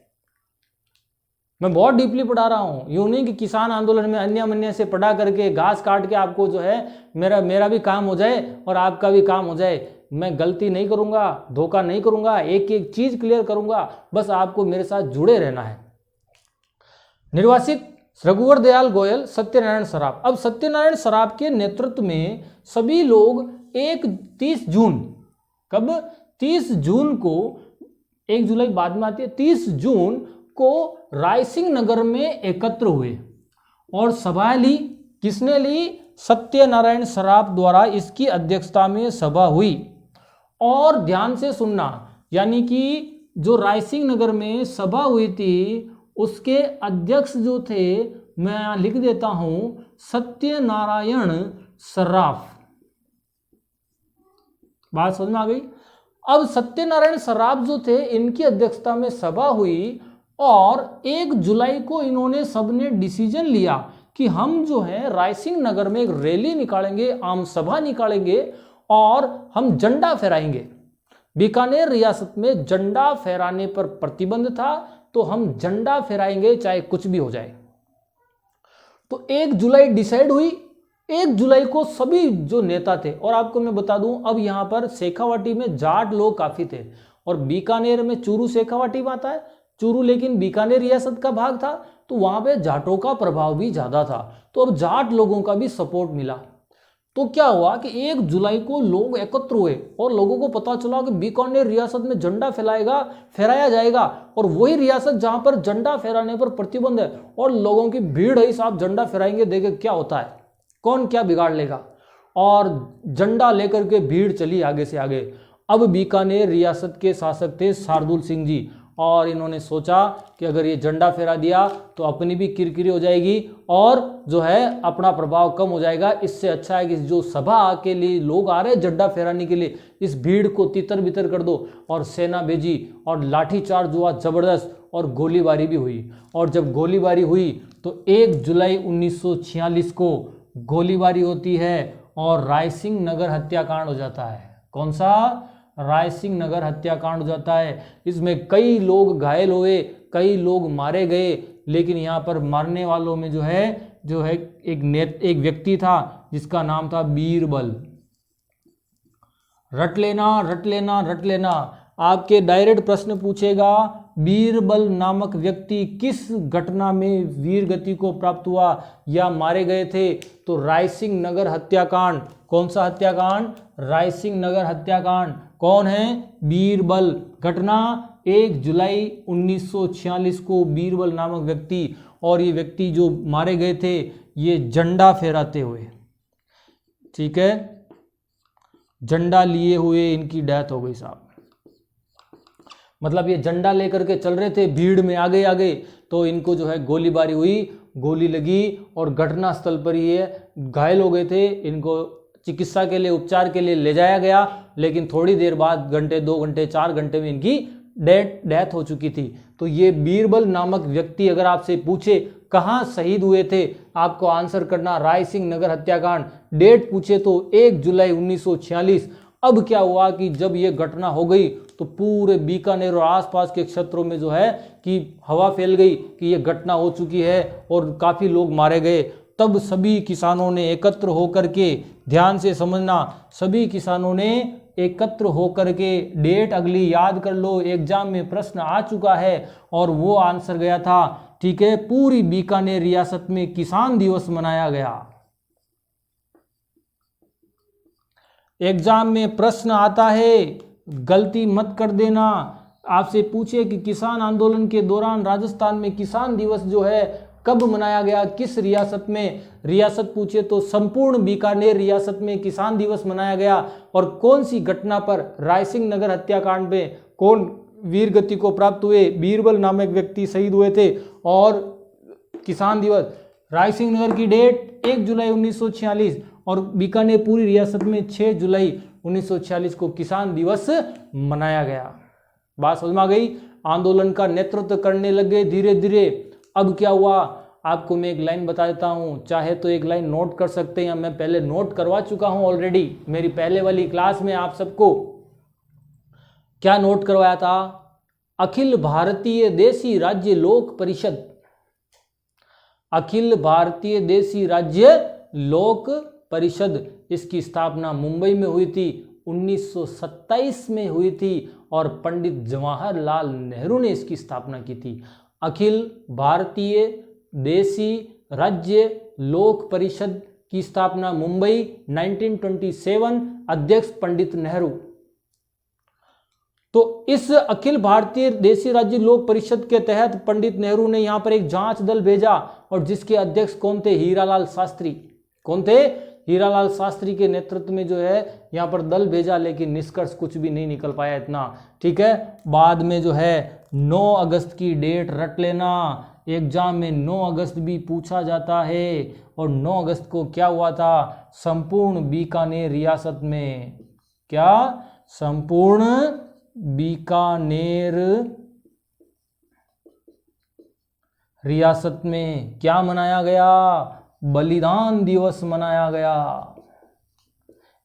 मैं बहुत डीपली पढ़ा रहा हूं, यूं नहीं कि किसान आंदोलन में अन्य मन्य से पढ़ा करके घास काट के आपको जो है मेरा भी काम हो जाए और आपका भी काम हो जाए। मैं गलती नहीं करूंगा, धोखा नहीं करूंगा, एक एक चीज क्लियर करूंगा, बस आपको मेरे साथ जुड़े रहना है। निर्वासित रघुवर दयाल गोयल, सत्यनारायण सर्राफ। अब सत्यनारायण सर्राफ के नेतृत्व में सभी लोग 30 जून, कब? 30 जून को, 1 जुलाई बाद में आती है, 30 जून को रायसिंह नगर में एकत्र हुए और सभा ली। किसने ली? सत्यनारायण सर्राफ द्वारा इसकी अध्यक्षता में सभा हुई। और ध्यान से सुनना, यानी कि जो रायसिंह नगर में सभा हुई थी उसके अध्यक्ष जो थे, मैं यहां लिख देता हूं, सत्यनारायण सर्राफ। बात समझ में आ गई? अब सत्यनारायण सर्राफ जो थे इनकी अध्यक्षता में सभा हुई और 1 जुलाई को इन्होंने सबने डिसीजन लिया कि हम जो है रायसिंह नगर में एक रैली निकालेंगे, आम सभा निकालेंगे और हम झंडा फहराएंगे। बीकानेर रियासत में झंडा फहराने पर प्रतिबंध था, तो हम झंडा फहराएंगे चाहे कुछ भी हो जाए। तो 1 जुलाई डिसाइड हुई। 1 जुलाई को सभी जो नेता थे, और आपको मैं बता दूं अब यहाँ पर शेखावाटी में जाट लोग काफी थे, और बीकानेर में चूरू शेखावाटी में आता है, चूरू लेकिन बीकानेर रियासत का भाग था, तो वहां पे जाटों का प्रभाव भी ज्यादा था। तो अब जाट लोगों का भी सपोर्ट मिला। तो क्या हुआ कि 1 जुलाई को लोग एकत्र हुए और लोगों को पता चला कि बीकानेर रियासत में झंडा फहराया जाएगा, और वही रियासत जहां पर झंडा फहराने पर प्रतिबंध है, और लोगों की भीड़ है, साहब झंडा फहराएंगे, देखे क्या होता है, कौन क्या बिगाड़ लेगा, और झंडा लेकर के भीड़ चली आगे से आगे। अब बीकानेर रियासत के शासक थे शार्दुल सिंह जी, और इन्होंने सोचा कि अगर ये झंडा फहरा दिया तो अपनी भी किरकिरी हो जाएगी और जो है अपना प्रभाव कम हो जाएगा। इससे अच्छा है कि जो सभा के लिए लोग आ रहे हैं झंडा फहराने के लिए, इस भीड़ को तितर बितर कर दो। और सेना भेजी और लाठीचार्ज हुआ जबरदस्त, और गोलीबारी भी हुई। और जब गोलीबारी हुई तो 1 जुलाई 1946 को गोलीबारी होती है और रायसिंह नगर हत्याकांड हो जाता है। कौन सा? रायसिंह नगर हत्याकांड हो जाता है। इसमें कई लोग घायल हुए, कई लोग मारे गए, लेकिन यहाँ पर मारने वालों में जो है एक व्यक्ति था जिसका नाम था बीरबल। रट लेना। आपके डायरेक्ट प्रश्न पूछेगा, बीरबल नामक व्यक्ति किस घटना में वीर गति को प्राप्त हुआ या मारे गए थे? तो रायसिंह नगर हत्याकांड। कौन सा हत्याकांड? रायसिंह नगर हत्याकांड। कौन है? बीरबल। घटना 1 जुलाई 1946 को बीरबल नामक व्यक्ति, और ये व्यक्ति जो मारे गए थे ये झंडा फहराते हुए, ठीक है, झंडा लिए हुए इनकी डेथ हो गई साहब। मतलब ये झंडा लेकर के चल रहे थे, भीड़ में आगे तो इनको जो है गोलीबारी हुई, गोली लगी, और घटना स्थल पर ही घायल हो गए थे। इनको चिकित्सा के लिए, उपचार के लिए ले जाया गया, लेकिन थोड़ी देर बाद, घंटे 2 घंटे 4 घंटे में इनकी डेथ हो चुकी थी। तो ये बीरबल नामक व्यक्ति अगर आपसे पूछे कहाँ शहीद हुए थे, आपको आंसर करना रायसिंह नगर हत्याकांड। डेट पूछे तो 1 जुलाई 1946। अब क्या हुआ कि जब ये घटना हो गई तो पूरे बीकानेर और आसपास के क्षेत्रों में जो है कि हवा फैल गई कि ये घटना हो चुकी है और काफ़ी लोग मारे गए। तब सभी किसानों ने एकत्र होकर के, ध्यान से समझना, सभी किसानों ने एकत्र होकर के, डेट अगली याद कर लो, एग्जाम में प्रश्न आ चुका है और वो आंसर गया था, ठीक है। पूरी बीकानेर रियासत में किसान दिवस मनाया गया। एग्जाम में प्रश्न आता है, गलती मत कर देना। आपसे पूछे कि किसान आंदोलन के दौरान राजस्थान में किसान दिवस जो है कब मनाया गया, किस रियासत में, रियासत पूछे तो संपूर्ण बीकानेर रियासत में किसान दिवस मनाया गया। और कौन सी घटना पर, रायसिंह नगर हत्याकांड में कौन वीर गति को प्राप्त हुए, बीरबल नामक व्यक्ति शहीद हुए थे। और किसान दिवस, रायसिंह नगर की डेट 1 जुलाई 1946 और बीकानेर पूरी रियासत में 6 जुलाई 1946 को किसान दिवस मनाया गया। बात समझ में आ गई। आंदोलन का नेतृत्व करने लगे धीरे धीरे। अब क्या हुआ, आपको मैं एक लाइन बता देता हूं, चाहे तो एक लाइन नोट कर सकते हैं, मैं पहले नोट करवा चुका हूं ऑलरेडी मेरी पहले वाली क्लास में। आप सबको क्या नोट करवाया था? अखिल भारतीय देसी राज्य लोक परिषद, अखिल भारतीय देसी राज्य लोक परिषद, इसकी स्थापना मुंबई में हुई थी, 1927 में हुई थी और पंडित जवाहरलाल नेहरू ने इसकी स्थापना की थी। अखिल भारतीय देसी राज्य लोक परिषद की स्थापना मुंबई 1927, अध्यक्ष पंडित नेहरू। तो इस अखिल भारतीय देसी राज्य लोक परिषद के तहत पंडित नेहरू ने यहां पर एक जांच दल भेजा और जिसके अध्यक्ष कौन थे? हीरालाल शास्त्री। कौन थे? हीरालाल शास्त्री के नेतृत्व में जो है यहाँ पर दल भेजा, लेकिन निष्कर्ष कुछ भी नहीं निकल पाया इतना, ठीक है। बाद में जो है 9 अगस्त की डेट रट लेना, एग्जाम में 9 अगस्त भी पूछा जाता है। और 9 अगस्त को क्या हुआ था? संपूर्ण बीकानेर रियासत में, क्या संपूर्ण बीकानेर रियासत में क्या मनाया गया? बलिदान दिवस मनाया गया।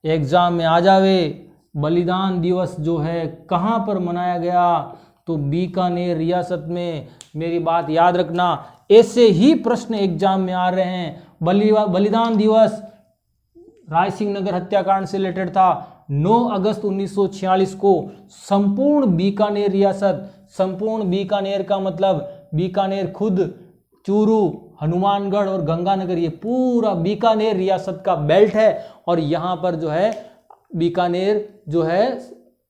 एग्जाम में आ जावे, बलिदान दिवस जो है कहां पर मनाया गया? तो बीकानेर रियासत में। मेरी बात याद रखना, ऐसे ही प्रश्न एग्जाम में आ रहे हैं। बलिदान दिवस राय सिंह नगर हत्याकांड से रिलेटेड था। 9 अगस्त 1946 को संपूर्ण बीकानेर रियासत, संपूर्ण बीकानेर का मतलब बीकानेर खुद, चूरू, हनुमानगढ़ और गंगानगर, ये पूरा बीकानेर रियासत का बेल्ट है और यहाँ पर जो है बीकानेर जो है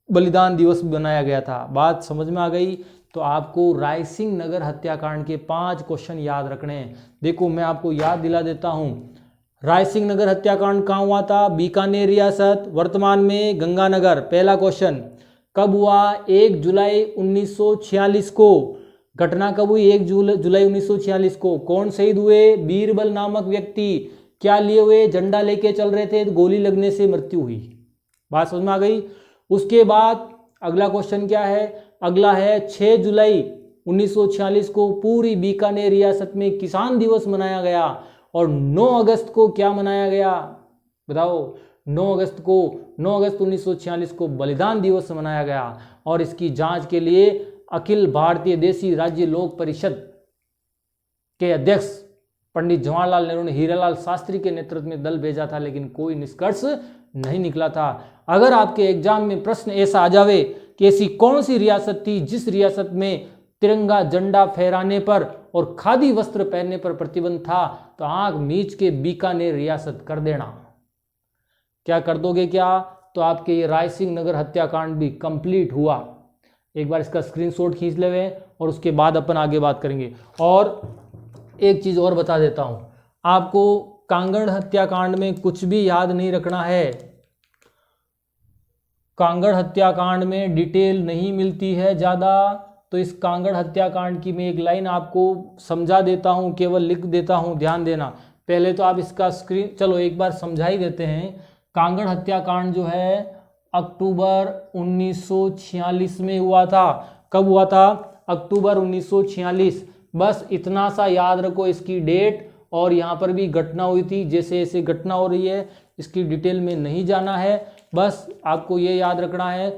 बलिदान दिवस बनाया गया था। बात समझ में आ गई? तो आपको राय सिंह नगर हत्याकांड के 5 क्वेश्चन याद रखने हैं। देखो मैं आपको याद दिला देता हूँ। राय सिंह नगर हत्याकांड कहाँ हुआ था? बीकानेर रियासत, वर्तमान में गंगानगर। पहला क्वेश्चन कब हुआ? 1 जुलाई 1946 को। घटना कब हुई? 1 जुलाई 1946 को। कौन शहीद हुए? बीरबल नामक व्यक्ति। क्या लिए हुए? झंडा लेके चल रहे थे, गोली लगने से मृत्यु हुई। बात समझ में आ गई? उसके बाद अगला क्वेश्चन क्या है? अगला है 6 जुलाई 1946 को पूरी बीकानेर रियासत में किसान दिवस मनाया गया और 9 अगस्त को क्या मनाया गया? बताओ। 9 अगस्त 1946 को बलिदान दिवस मनाया गया और इसकी जांच के लिए अखिल भारतीय देसी राज्य लोक परिषद के अध्यक्ष पंडित जवाहरलाल नेहरू ने हीरालाल शास्त्री के नेतृत्व में दल भेजा था, लेकिन कोई निष्कर्ष नहीं निकला था। अगर आपके एग्जाम में प्रश्न ऐसा आ जावे कि ऐसी कौन सी रियासत थी जिस रियासत में तिरंगा झंडा फहराने पर और खादी वस्त्र पहनने पर प्रतिबंध था, तो आंख मीच के बीकानेर रियासत कर देना। क्या कर दोगे क्या? तो आपके ये राय सिंह नगर हत्याकांड भी कंप्लीट हुआ। एक बार इसका स्क्रीनशॉट खींच लेवे और उसके बाद अपन आगे बात करेंगे। और एक चीज और बता देता हूं, आपको कांगड़ हत्याकांड में कुछ भी याद नहीं रखना है। कांगड़ हत्याकांड में डिटेल नहीं मिलती है ज्यादा, तो इस कांगड़ हत्याकांड की मैं एक लाइन आपको समझा देता हूं, केवल लिख देता हूं, ध्यान देना। पहले तो आप इसका स्क्रीन चलो एक बार समझा ही देते हैं। कांगड़ हत्याकांड जो है अक्टूबर 1946 में हुआ था। कब हुआ था? अक्टूबर 1946। बस इतना सा याद रखो इसकी डेट, और यहाँ पर भी घटना हुई थी, जैसे ऐसे घटना हो रही है, इसकी डिटेल में नहीं जाना है। बस आपको ये याद रखना है।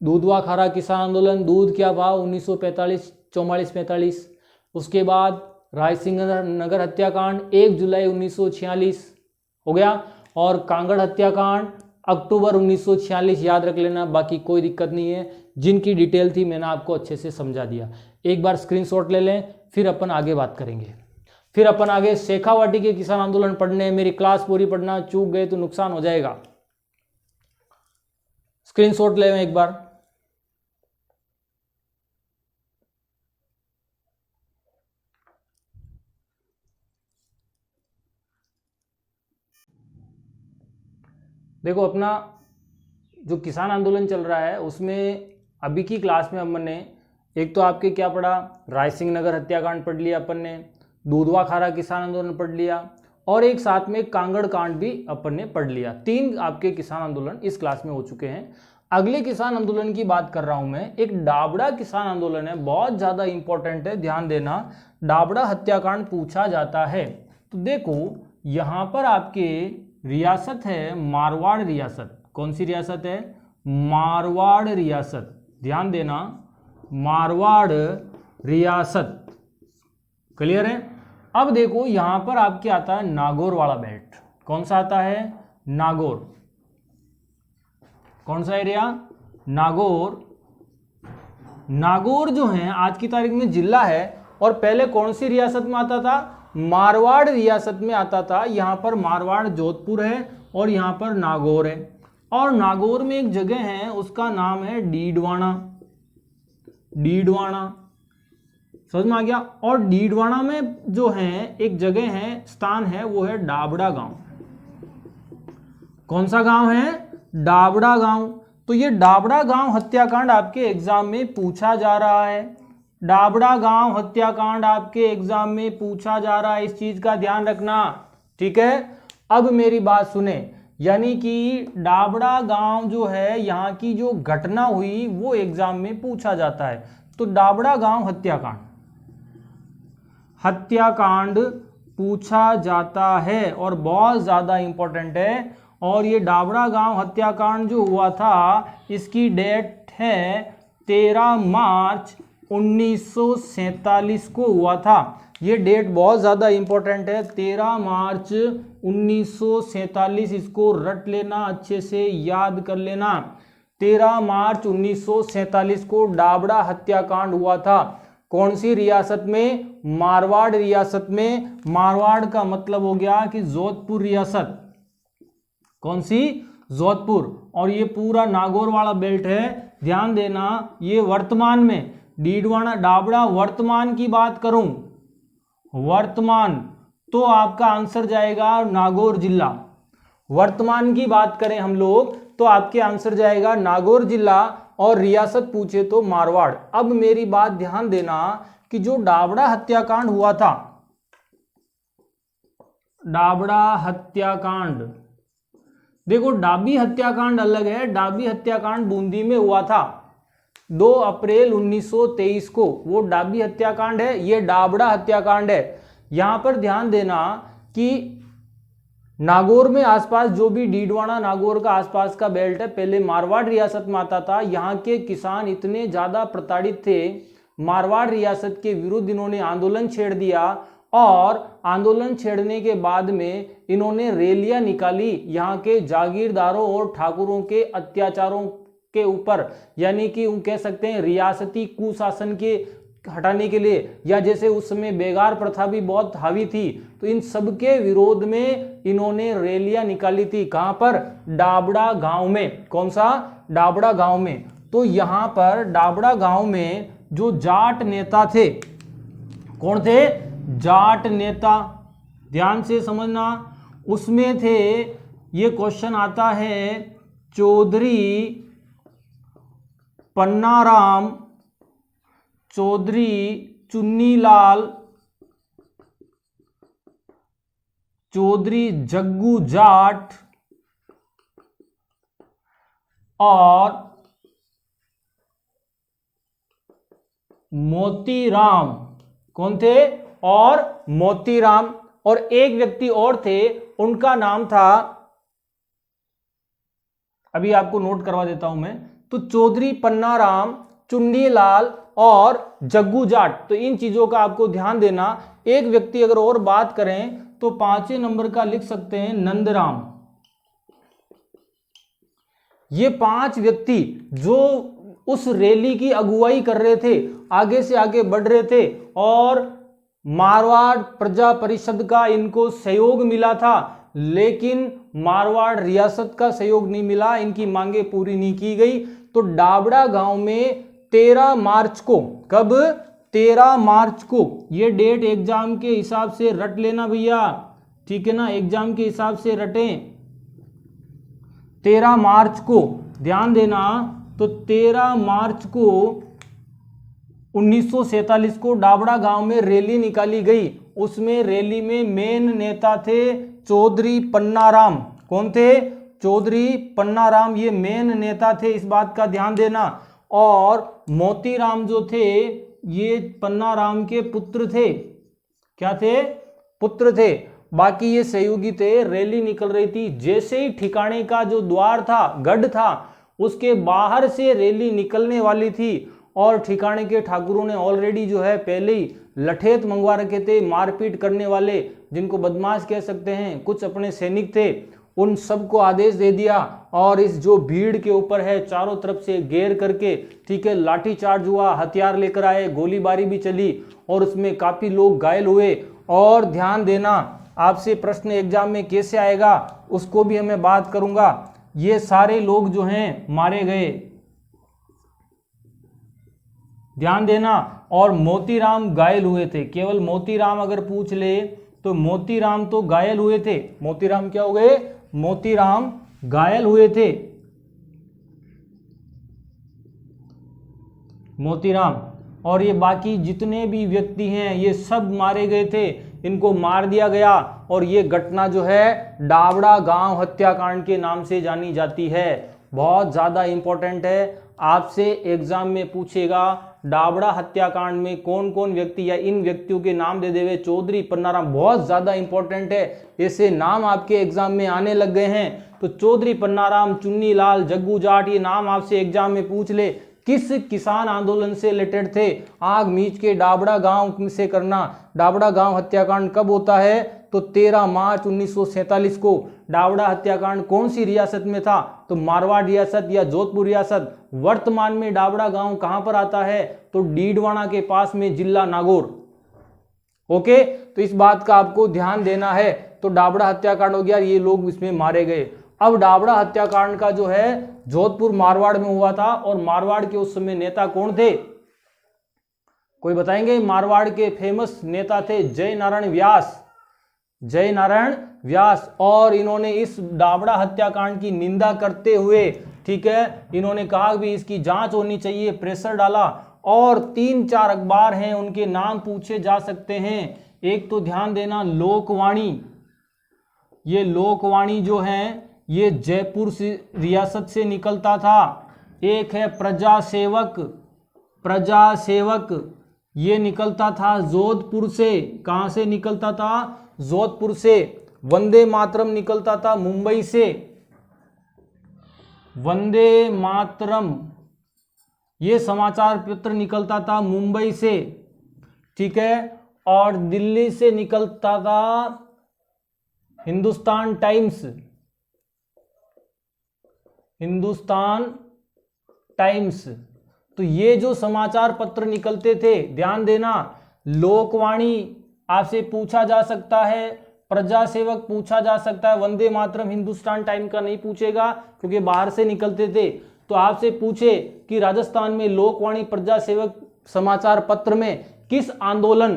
दूधवा खारा किसान आंदोलन, दूध क्या भाव 1945, 44-45। उसके बाद राय सिंह नगर हत्याकांड 1 जुलाई 1946 हो गया, और कांगड़ हत्याकांड अक्टूबर 1946 याद रख लेना, बाकी कोई दिक्कत नहीं है। जिनकी डिटेल थी मैंने आपको अच्छे से समझा दिया। एक बार स्क्रीनशॉट ले लें, फिर अपन आगे बात करेंगे। फिर अपन आगे शेखावाटी के किसान आंदोलन पढ़ने। मेरी क्लास पूरी पढ़ना, चूक गए तो नुकसान हो जाएगा। स्क्रीनशॉट ले लें एक बार। देखो अपना जो किसान आंदोलन चल रहा है उसमें अभी की क्लास में अपन ने एक तो आपके क्या पढ़ा? राय सिंह नगर हत्याकांड पढ़ लिया अपन ने, दूधवा खारा किसान आंदोलन पढ़ लिया, और एक साथ में कांगड़ कांड भी अपन ने पढ़ लिया। 3 आपके किसान आंदोलन इस क्लास में हो चुके हैं। अगले किसान आंदोलन की बात कर रहा हूं मैं। एक डाबड़ा किसान आंदोलन है, बहुत ज्यादा इंपॉर्टेंट है, ध्यान देना। डाबड़ा हत्याकांड पूछा जाता है। तो देखो यहां पर आपके रियासत है मारवाड़ रियासत। कौन सी रियासत है? मारवाड़ रियासत। ध्यान देना, मारवाड़ रियासत। क्लियर है? अब देखो यहां पर आपके आता है नागौर वाला बेल्ट। कौन सा आता है? नागौर। कौन सा एरिया? नागौर। नागौर जो है आज की तारीख में जिला है, और पहले कौन सी रियासत में आता था? मारवाड़ रियासत में आता था। यहां पर मारवाड़ जोधपुर है और यहां पर नागौर है। और नागौर में एक जगह है, उसका नाम है डीडवाना। डीडवाना समझ में आ गया? और डीडवाना में जो है एक जगह है, स्थान है, वो है डाबड़ा गांव। कौन सा गांव है? डाबड़ा गांव। तो ये डाबड़ा गांव हत्याकांड आपके एग्जाम में पूछा जा रहा है। डाबड़ा गांव हत्याकांड आपके एग्जाम में पूछा जा रहा है, इस चीज का ध्यान रखना, ठीक है? अब मेरी बात सुने, यानी कि डाबड़ा गांव जो है, यहाँ की जो घटना हुई वो एग्जाम में पूछा जाता है। तो डाबड़ा गांव हत्याकांड पूछा जाता है और बहुत ज्यादा इंपॉर्टेंट है। और ये डाबड़ा गांव हत्याकांड जो हुआ था, इसकी डेट है 13 मार्च 1947 को हुआ था। ये डेट बहुत ज़्यादा इंपॉर्टेंट है, 13 मार्च 1947। इसको रट लेना, अच्छे से याद कर लेना। 13 मार्च 1947 को डाबड़ा हत्याकांड हुआ था। कौन सी रियासत में? मारवाड़ रियासत में। मारवाड़ का मतलब हो गया कि जोधपुर रियासत। कौन सी? जोधपुर। और ये पूरा नागौर वाला बेल्ट है, ध्यान देना। ये वर्तमान में डीडवाना डाबड़ा वर्तमान की बात करूं, वर्तमान, तो आपका आंसर जाएगा नागौर जिला। वर्तमान की बात करें हम लोग तो आपके आंसर जाएगा नागौर जिला, और रियासत पूछे तो मारवाड़। अब मेरी बात ध्यान देना कि जो डाबड़ा हत्याकांड हुआ था, डाबड़ा हत्याकांड, देखो डाबी हत्याकांड अलग है। डाबी हत्याकांड बूंदी में हुआ था 2 अप्रैल 1923 को, वो डाबी हत्याकांड है। ये डाबड़ा हत्याकांड है। यहां पर ध्यान देना कि नागौर में आसपास जो भी डीडवाना नागौर का आसपास का बेल्ट है, पहले मारवाड़ रियासत में आता था। यहाँ के किसान इतने ज्यादा प्रताड़ित थे, मारवाड़ रियासत के विरुद्ध इन्होंने आंदोलन छेड़ दिया, और आंदोलन छेड़ने के बाद में इन्होंने रैलियां निकाली यहाँ के जागीरदारों और ठाकुरों के अत्याचारों के ऊपर, यानी कि कह सकते हैं रियासती कुशासन के हटाने के लिए, या जैसे उस समय बेगार प्रथा भी बहुत हावी थी, तो इन सब के विरोध में इन्होंने रैलियां निकाली थी। कहां पर? डाबड़ा गांव में। कौन सा? डाबड़ा गांव में। तो यहां पर डाबड़ा गांव में जो जाट नेता थे, कौन थे? जाट नेता, ध्यान से समझना। उसमें थे, ये क्वेश्चन आता है, चौधरी पन्नाराम, चौधरी चुन्नीलाल, चौधरी जग्गू जाट और मोतीराम। कौन थे? और मोतीराम। और एक व्यक्ति और थे, उनका नाम था, अभी आपको नोट करवा देता हूं मैं। तो चौधरी पन्नाराम, चुन्नीलाल और जग्गू जाट, तो इन चीजों का आपको ध्यान देना। एक व्यक्ति अगर और बात करें तो 5वें नंबर का लिख सकते हैं, नंदराम। ये 5 व्यक्ति जो उस रैली की अगुवाई कर रहे थे, आगे से आगे बढ़ रहे थे, और मारवाड़ प्रजा परिषद का इनको सहयोग मिला था, लेकिन मारवाड़ रियासत का सहयोग नहीं मिला, इनकी मांगे पूरी नहीं की गई। तो डाबड़ा गांव में 13 मार्च को, कब? 13 मार्च को, ये डेट एग्जाम के हिसाब से रट लेना भैया, ठीक है ना, एग्जाम के हिसाब से रटें। 13 मार्च को ध्यान देना। तो 13 मार्च को 1947 को डाबड़ा गांव में रैली निकाली गई। उसमें रैली में मेन नेता थे चौधरी पन्नाराम। कौन थे? चौधरी पन्नाराम, ये मेन नेता थे, इस बात का ध्यान देना। और मोतीराम जो थे, ये पन्नाराम के पुत्र थे। क्या थे? पुत्र थे। बाकी ये सहयोगी थे। रैली निकल रही थी, जैसे ही ठिकाने का जो द्वार था, गढ़ था, उसके बाहर से रैली निकलने वाली थी, और ठिकाने के ठाकुरों ने ऑलरेडी जो है पहले ही लठेत मंगवा रखे थे, मारपीट करने वाले, जिनको बदमाश कह सकते हैं, कुछ अपने सैनिक थे, उन सबको आदेश दे दिया। और इस जो भीड़ के ऊपर है, चारों तरफ से घेर करके, ठीक है, लाठी चार्ज हुआ, हथियार लेकर आए, गोलीबारी भी चली, और उसमें काफी लोग घायल हुए। और ध्यान देना, आपसे प्रश्न एग्जाम में कैसे आएगा उसको भी मैं बात करूंगा। ये सारे लोग जो हैं मारे गए, ध्यान देना। और मोतीराम घायल हुए थे। केवल मोतीराम अगर पूछ ले तो मोतीराम तो घायल हुए थे। मोतीराम क्या हो गए? मोतीराम घायल हुए थे, मोतीराम। और ये बाकी जितने भी व्यक्ति हैं, ये सब मारे गए थे, इनको मार दिया गया। और ये घटना जो है डाबड़ा गांव हत्याकांड के नाम से जानी जाती है। बहुत ज्यादा इंपॉर्टेंट है, आपसे एग्जाम में पूछेगा डाबड़ा हत्याकांड में कौन कौन व्यक्ति या इन व्यक्तियों के नाम दे देवे। चौधरी पन्नाराम बहुत ज्यादा इंपॉर्टेंट है, ऐसे नाम आपके एग्जाम में आने लग गए हैं। तो चौधरी पन्नाराम, चुन्नीलाल, जग्गू जाट, ये नाम आपसे एग्जाम में पूछ ले, किस किसान आंदोलन से रिलेटेड थे? आग मीच के डाबड़ा गांव से करना। डाबड़ा गांव हत्याकांड कब होता है? तो 13 मार्च 1947 को। डाबड़ा हत्याकांड कौन सी रियासत में था? तो मारवाड़ रियासत या जोधपुर रियासत। वर्तमान में डाबड़ा गांव कहां पर आता है? तो डीडवाना के पास में, जिला नागौर। ओके, तो इस बात का आपको ध्यान देना है। तो डाबड़ा हत्याकांड हो गया, ये लोग इसमें मारे गए। अब डाबड़ा हत्याकांड का जो है जोधपुर मारवाड़ में हुआ था, और मारवाड़ के उस समय नेता कौन थे? कोई बताएंगे? मारवाड़ के फेमस नेता थे जय नारायण व्यास। जय नारायण व्यास। और इन्होंने इस डाबड़ा हत्याकांड की निंदा करते हुए, ठीक है, इन्होंने कहा भी इसकी जांच होनी चाहिए, प्रेशर डाला। और 3-4 अखबार हैं, उनके नाम पूछे जा सकते हैं। एक तो ध्यान देना लोकवाणी, ये लोकवाणी जो है ये जयपुर से रियासत से निकलता था। एक है प्रजासेवक, प्रजासेवक ये निकलता था जोधपुर से। कहां से निकलता था? जोधपुर से। वंदे मातरम निकलता था मुंबई से, वंदे मातरम ये समाचार पत्र निकलता था मुंबई से, ठीक है। और दिल्ली से निकलता था हिंदुस्तान टाइम्स, हिंदुस्तान टाइम्स। तो ये जो समाचार पत्र निकलते थे, ध्यान देना, लोकवाणी आपसे पूछा जा सकता है, प्रजासेवक पूछा जा सकता है, वंदे मातरम हिंदुस्तान टाइम का नहीं पूछेगा क्योंकि बाहर से निकलते थे। तो आपसे पूछे कि राजस्थान में लोकवाणी प्रजासेवक समाचार पत्र में किस आंदोलन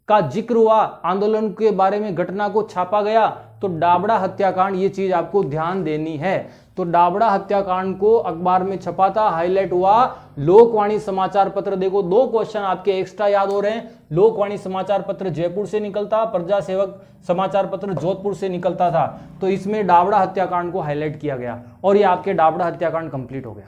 का जिक्र हुआ, आंदोलन के बारे में घटना को छापा गया, तो डाबड़ा हत्याकांड, ये चीज आपको ध्यान देनी है। तो डाबड़ा हत्याकांड को अखबार में छपा था, हाईलाइट हुआ लोकवाणी समाचार पत्र। देखो 2 क्वेश्चन आपके एक्स्ट्रा याद हो रहे हैं। लोकवाणी समाचार पत्र जयपुर से निकलता, प्रजासेवक समाचार पत्र जोधपुर से निकलता था। तो इसमें डाबड़ा हत्याकांड को हाईलाइट किया गया और ये आपके डाबड़ा हत्याकांड कंप्लीट हो गया।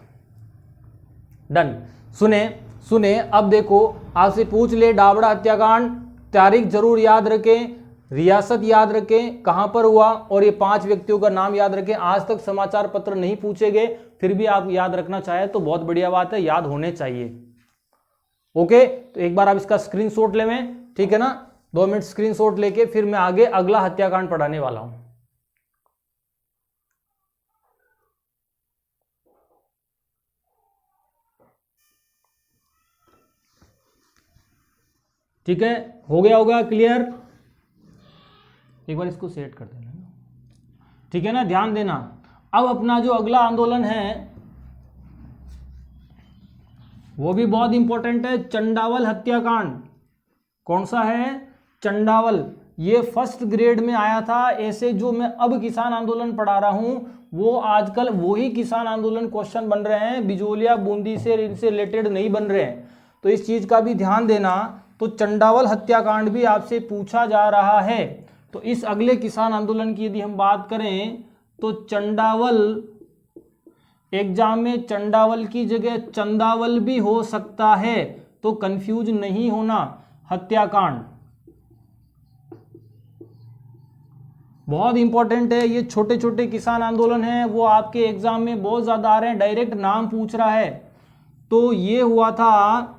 डन। सुने सुने, अब देखो आपसे पूछ ले डाबड़ा हत्याकांड, तारीख जरूर याद रखें, रियासत याद रखें, कहां पर हुआ, और ये 5 व्यक्तियों का नाम याद रखें। आज तक समाचार पत्र नहीं पूछे गए, फिर भी आप याद रखना चाहे तो बहुत बढ़िया बात है, याद होने चाहिए। ओके, तो एक बार आप इसका स्क्रीनशॉट ले में, ठीक है ना, 2 मिनट स्क्रीनशॉट लेके फिर मैं आगे अगला हत्याकांड पढ़ाने वाला हूं। ठीक है, हो गया होगा क्लियर? एक बार इसको सेट कर देना, ठीक है ना, ध्यान देना। अब अपना जो अगला आंदोलन है वो भी बहुत इंपॉर्टेंट है, चंडावल हत्याकांड। कौन सा है? चंडावल। ये फर्स्ट ग्रेड में आया था। ऐसे जो मैं अब किसान आंदोलन पढ़ा रहा हूं वो आजकल वही किसान आंदोलन क्वेश्चन बन रहे हैं, बिजोलिया बूंदी से इनसे रिलेटेड नहीं बन रहे हैं, तो इस चीज का भी ध्यान देना। तो चंडावल हत्याकांड भी आपसे पूछा जा रहा है। तो इस अगले किसान आंदोलन की यदि हम बात करें तो चंडावल, एग्जाम में चंडावल की जगह चंदावल भी हो सकता है, तो कंफ्यूज नहीं होना। हत्याकांड बहुत इंपॉर्टेंट है, ये छोटे छोटे किसान आंदोलन हैं, वो आपके एग्जाम में बहुत ज्यादा आ रहे हैं, डायरेक्ट नाम पूछ रहा है। तो ये हुआ था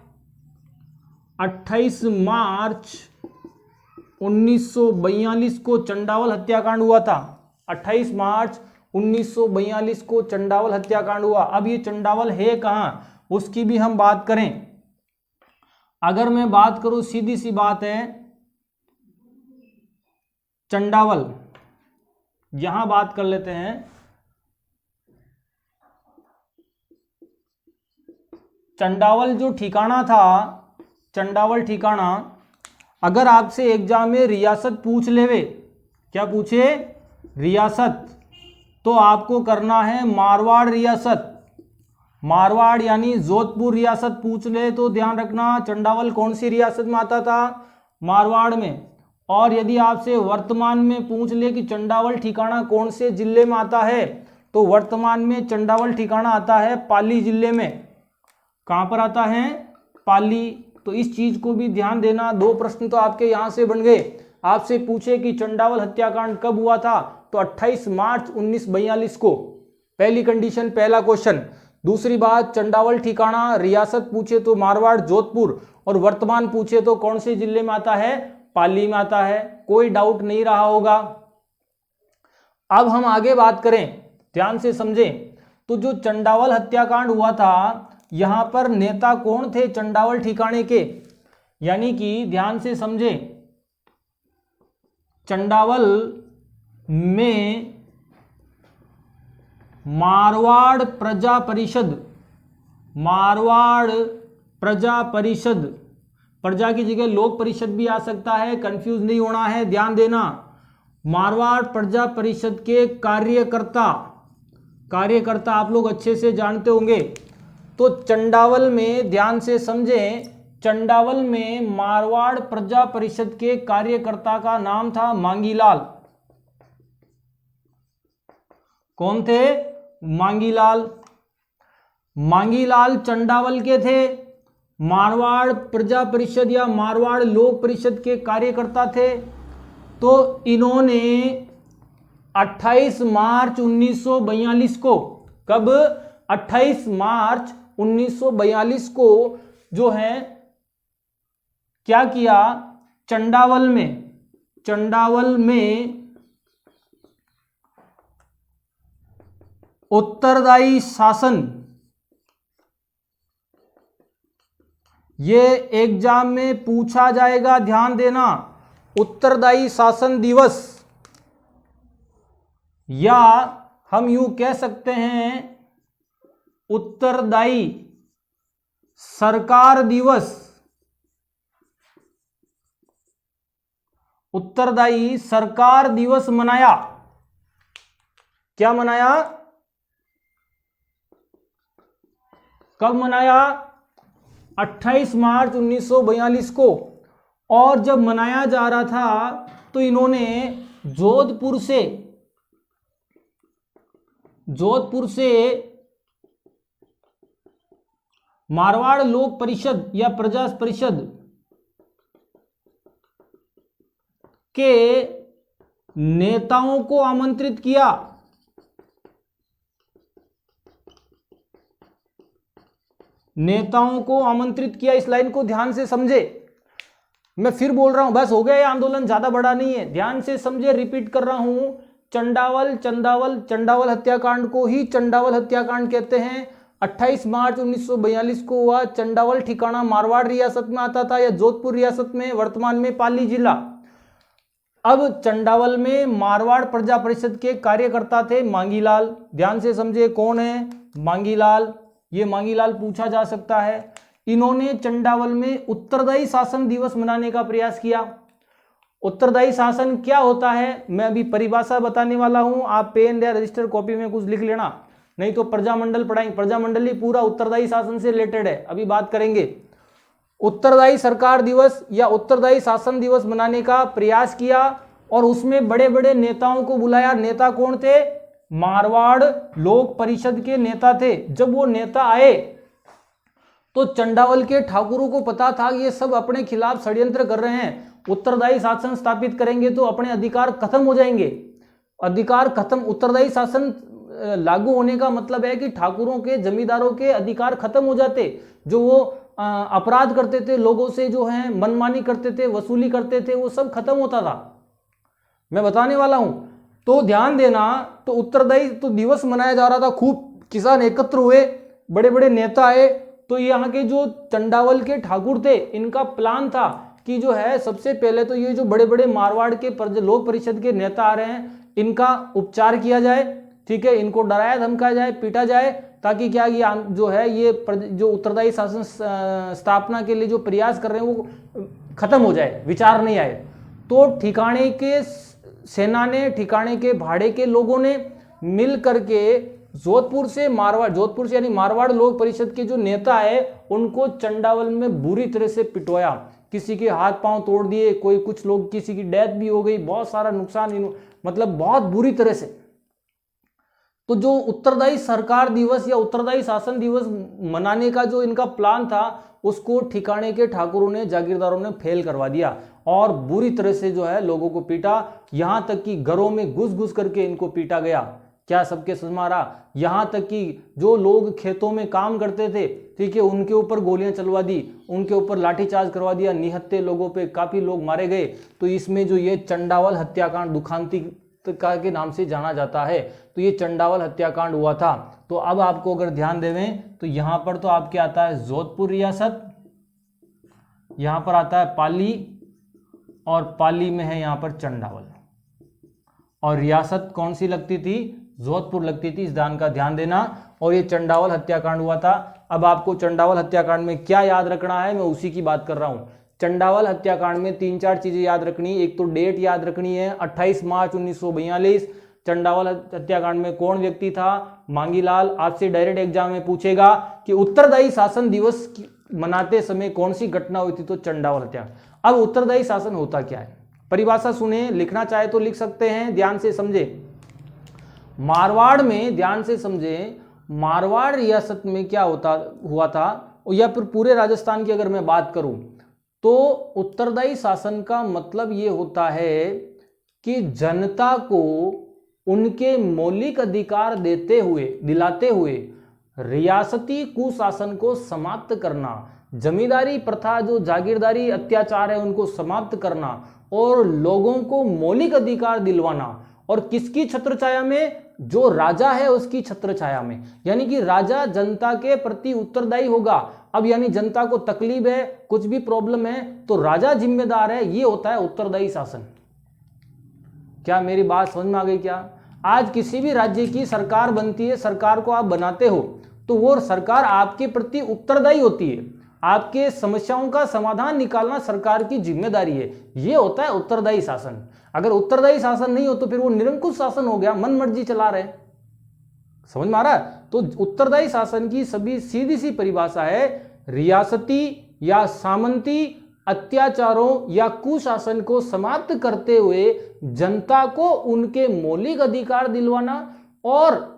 28 मार्च 1942 को चंडावल हत्याकांड हुआ था। 28 मार्च 1942 को चंडावल हत्याकांड हुआ। अब ये चंडावल है कहां, उसकी भी हम बात करें। अगर मैं बात करूं, सीधी सी बात है, चंडावल यहां बात कर लेते हैं। चंडावल जो ठिकाना था, चंडावल ठिकाना, अगर आपसे एग्जाम में रियासत पूछ लेवे, क्या पूछे? रियासत, तो आपको करना है मारवाड़ रियासत। मारवाड़ यानी जोधपुर रियासत पूछ ले तो ध्यान रखना चंडावल कौन सी रियासत में आता था? मारवाड़ में। और यदि आपसे वर्तमान में पूछ ले कि चंडावल ठिकाना कौन से जिले में आता है, तो वर्तमान में चंडावल ठिकाना आता है पाली जिले में। कहां पर आता है? पाली। तो इस चीज को भी ध्यान देना। 2 प्रश्न तो आपके यहां से बन गए। आपसे पूछे कि चंडावल हत्याकांड कब हुआ था, तो 28 मार्च 1942 को, पहली कंडीशन, पहला क्वेश्चन। दूसरी बात, चंडावल ठिकाना रियासत पूछे तो मारवाड़ जोधपुर, और वर्तमान पूछे तो कौन से जिले में आता है, पाली में आता है। कोई डाउट नहीं रहा होगा। अब हम आगे बात करें, ध्यान से समझें। तो जो चंडावल हत्याकांड हुआ था, यहां पर नेता कौन थे चंडावल ठिकाने के, यानी कि ध्यान से समझें, चंडावल में मारवाड़ प्रजा परिषद, मारवाड़ प्रजा परिषद, प्रजा की जगह लोक परिषद भी आ सकता है, कंफ्यूज नहीं होना है, ध्यान देना। मारवाड़ प्रजा परिषद के कार्यकर्ता आप लोग अच्छे से जानते होंगे। तो चंडावल में, ध्यान से समझें, चंडावल में मारवाड़ प्रजा परिषद के कार्यकर्ता का नाम था मांगीलाल। कौन थे, मांगीलाल। मांगीलाल चंडावल के थे, मारवाड़ प्रजा परिषद या मारवाड़ लोक परिषद के कार्यकर्ता थे। तो इन्होंने 28 मार्च 1942 को, कब, 28 मार्च 1942 को जो है क्या किया, चंडावल में उत्तरदायी शासन, ये एग्जाम में पूछा जाएगा, ध्यान देना, उत्तरदायी शासन दिवस, या हम यूं कह सकते हैं उत्तरदायी सरकार दिवस। उत्तरदायी सरकार दिवस मनाया। क्या मनाया, कब मनाया, 28 मार्च 1942 को। और जब मनाया जा रहा था तो इन्होंने जोधपुर से मारवाड़ लोक परिषद या प्रजा परिषद के नेताओं को आमंत्रित किया। नेताओं को आमंत्रित किया, इस लाइन को ध्यान से समझे। मैं फिर बोल रहा हूं, बस हो गया, ये आंदोलन ज्यादा बड़ा नहीं है, ध्यान से समझे, रिपीट कर रहा हूं। चंडावल हत्याकांड को ही चंडावल हत्याकांड कहते हैं। 28 मार्च 1942 को हुआ। चंडावल ठिकाना मारवाड़ रियासत में आता था या जोधपुर रियासत में, वर्तमान में पाली जिला। अब चंडावल में मारवाड़ प्रजा परिषद के कार्यकर्ता थे मांगीलाल। ध्यान से समझे, कौन है, मांगीलाल। ये मांगीलाल पूछा जा सकता है। इन्होंने चंडावल में उत्तरदायी शासन दिवस मनाने का प्रयास किया। उत्तरदायी शासन क्या होता है, मैं अभी परिभाषा बताने वाला हूं, आप पेन या रजिस्टर कॉपी में कुछ लिख लेना, नहीं तो प्रजामंडल पढ़ाएंगे। प्रजामंडल ही पूरा उत्तरदायी शासन से रिलेटेड है, अभी बात करेंगे। उत्तरदायी सरकार दिवस या उत्तरदायी शासन दिवस मनाने का प्रयास किया और उसमें बड़े बड़े नेताओं को बुलाया। नेता कौन थे, मारवाड़ लोक परिषद के नेता थे। जब वो नेता आए तो चंडावल के ठाकुरों को पता था कि ये सब अपने खिलाफ षड्यंत्र कर रहे हैं, उत्तरदायी शासन स्थापित करेंगे तो अपने अधिकार खत्म हो जाएंगे। अधिकार खत्म, उत्तरदायी शासन लागू होने का मतलब है कि ठाकुरों के, जमींदारों के अधिकार खत्म हो जाते। जो वो अपराध करते थे, लोगों से जो है मनमानी करते थे, वसूली करते थे, वो सब खत्म होता था। मैं बताने वाला हूं, तो ध्यान देना। तो उत्तरदायी तो दिवस मनाया जा रहा था, खूब किसान एकत्र हुए, बड़े बड़े नेता आए। तो यहाँ के जो चंडावल के ठाकुर थे, इनका प्लान था कि जो है सबसे पहले तो ये जो बड़े बड़े मारवाड़ के लोक परिषद के नेता आ रहे हैं, इनका उपचार किया जाए, ठीक है, इनको डराया धमकाया जाए, पीटा जाए, ताकि क्या ये जो है ये जो उत्तरदायी शासन स्थापना के लिए जो प्रयास कर रहे हैं वो खत्म हो जाए, विचार नहीं आए। तो ठिकाने के सेना ने, ठिकाने के भाड़े के लोगों ने मिल करके जोधपुर से यानी मारवाड़ लोक परिषद के जो नेता है उनको चंडावल में बुरी तरह से पिटवाया। किसी के हाथ पांव तोड़ दिए, कोई कुछ लोग, किसी की डेथ भी हो गई, बहुत सारा नुकसान, मतलब बहुत बुरी तरह से। तो जो उत्तरदायी सरकार दिवस या उत्तरदायी शासन दिवस मनाने का जो इनका प्लान था, उसको ठिकाने के ठाकुरों ने, जागीरदारों ने फेल करवा दिया और बुरी तरह से जो है लोगों को पीटा। यहां तक कि घरों में घुस घुस करके इनको पीटा गया। क्या सबके समझ में आ रहा? यहां तक कि जो लोग खेतों में काम करते थे, ठीक है, उनके ऊपर गोलियां चलवा दी, उनके ऊपर लाठीचार्ज करवा दिया, निहत्थे लोगों पे काफी लोग मारे गए। तो इसमें जो ये चंडावल हत्याकांड दुखांती के नाम से जाना जाता है, तो ये चंडावल हत्याकांड हुआ था। तो अब आपको अगर ध्यान देवें तो यहां पर तो आपके आता है जोधपुर रियासत, यहां पर आता है पाली, और पाली में है यहां पर चंडावल, और रियासत कौन सी लगती थी? जोधपुर लगती थी। इस का ध्यान देना। और ये चंडावल हत्याकांड हुआ था। अब आपको चंडावल हत्याकांड में क्या याद रखना है, मैं उसी की बात कर रहा हूं। चंडावल हत्याकांड में 3-4 चीजें याद रखनी। एक तो डेट याद रखनी है, 28 मार्च 1942। चंडावल हत्याकांड में कौन व्यक्ति था? मांगीलाल। आपसे डायरेक्ट एग्जाम में पूछेगा कि उत्तरदायी शासन दिवस मनाते समय कौन सी घटना हुई थी? तो चंडावल हत्याकांड। अब उत्तरदायी शासन होता क्या है? परिभाषा सुने, लिखना चाहे तो लिख सकते हैं, ध्यान से समझे। मारवाड़ में, ध्यान से समझे, मारवाड़ रियासत में क्या हुआ था, या फिर पूरे राजस्थान की अगर मैं बात करूं तो उत्तरदायी शासन का मतलब ये होता है कि जनता को उनके मौलिक अधिकार दिलाते हुए रियासती कुशासन को समाप्त करना, जमींदारी प्रथा, जो जागीरदारी अत्याचार है उनको समाप्त करना, और लोगों को मौलिक अधिकार दिलवाना। और किसकी छत्रछाया में? जो राजा है उसकी छत्रछाया में। यानी कि राजा जनता के प्रति उत्तरदायी होगा। अब यानी जनता को तकलीफ है, कुछ भी प्रॉब्लम है, तो राजा जिम्मेदार है। ये होता है उत्तरदायी शासन। क्या मेरी बात समझ में आ गई? क्या आज किसी भी राज्य की सरकार बनती है, सरकार को आप बनाते हो, तो वो सरकार आपके प्रति उत्तरदायी होती है। आपके समस्याओं का समाधान निकालना सरकार की जिम्मेदारी है। ये होता है उत्तरदायी शासन। अगर उत्तरदायी शासन नहीं हो तो फिर वो निरंकुश शासन हो गया, मन मर्जी चला रहे। समझ में आ रहा है? तो उत्तरदायी शासन की सभी सीधी सी परिभाषा है, रियासती या सामंती अत्याचारों या कुशासन को समाप्त करते हुए जनता को उनके मौलिक अधिकार दिलवाना, और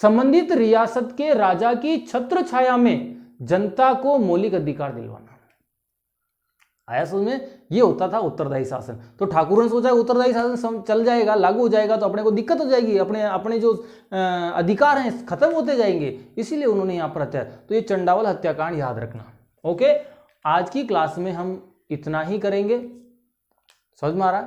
संबंधित रियासत के राजा की छत्रछाया में जनता को मौलिक अधिकार दिलवाना। आया समझ में? ये होता था उत्तरदायी शासन। तो ठाकुर ने सोचा उत्तरदायी शासन चल जाएगा, लागू हो जाएगा तो अपने को दिक्कत हो जाएगी, अपने जो अधिकार हैं खत्म होते जाएंगे, इसीलिए उन्होंने यहाँ पर हत्या। तो ये चंडावल हत्याकांड याद रखना। ओके, आज की क्लास में हम इतना ही करेंगे। समझ में आ रहा?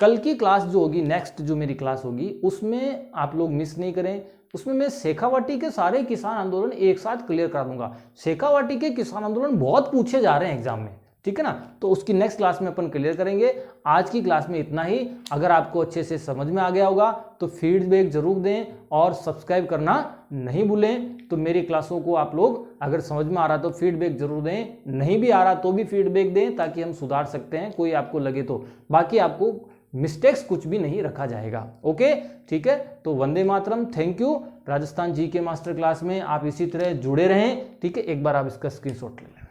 कल की क्लास जो होगी, नेक्स्ट जो मेरी क्लास होगी, उसमें आप लोग मिस नहीं करें। उसमें मैं शेखावाटी के सारे किसान आंदोलन एक साथ क्लियर करा दूंगा। शेखावाटी के किसान आंदोलन बहुत पूछे जा रहे हैं एग्जाम में, ठीक है ना? तो उसकी नेक्स्ट क्लास में अपन क्लियर करेंगे। आज की क्लास में इतना ही। अगर आपको अच्छे से समझ में आ गया होगा तो फीडबैक जरूर दें, और सब्सक्राइब करना नहीं भूलें। तो मेरी क्लासों को आप लोग अगर समझ में आ रहा तो फीडबैक जरूर दें, नहीं भी आ रहा तो भी फीडबैक दें, ताकि हम सुधार सकते हैं कोई आपको लगे तो। बाकी आपको मिस्टेक्स कुछ भी नहीं रखा जाएगा। ओके, ठीक है। तो Vande Mataram, thank you. Rajasthan GK master class में आप इसी तरह जुड़े रहें, ठीक है। एक बार आप इसका स्क्रीनशॉट ले लें।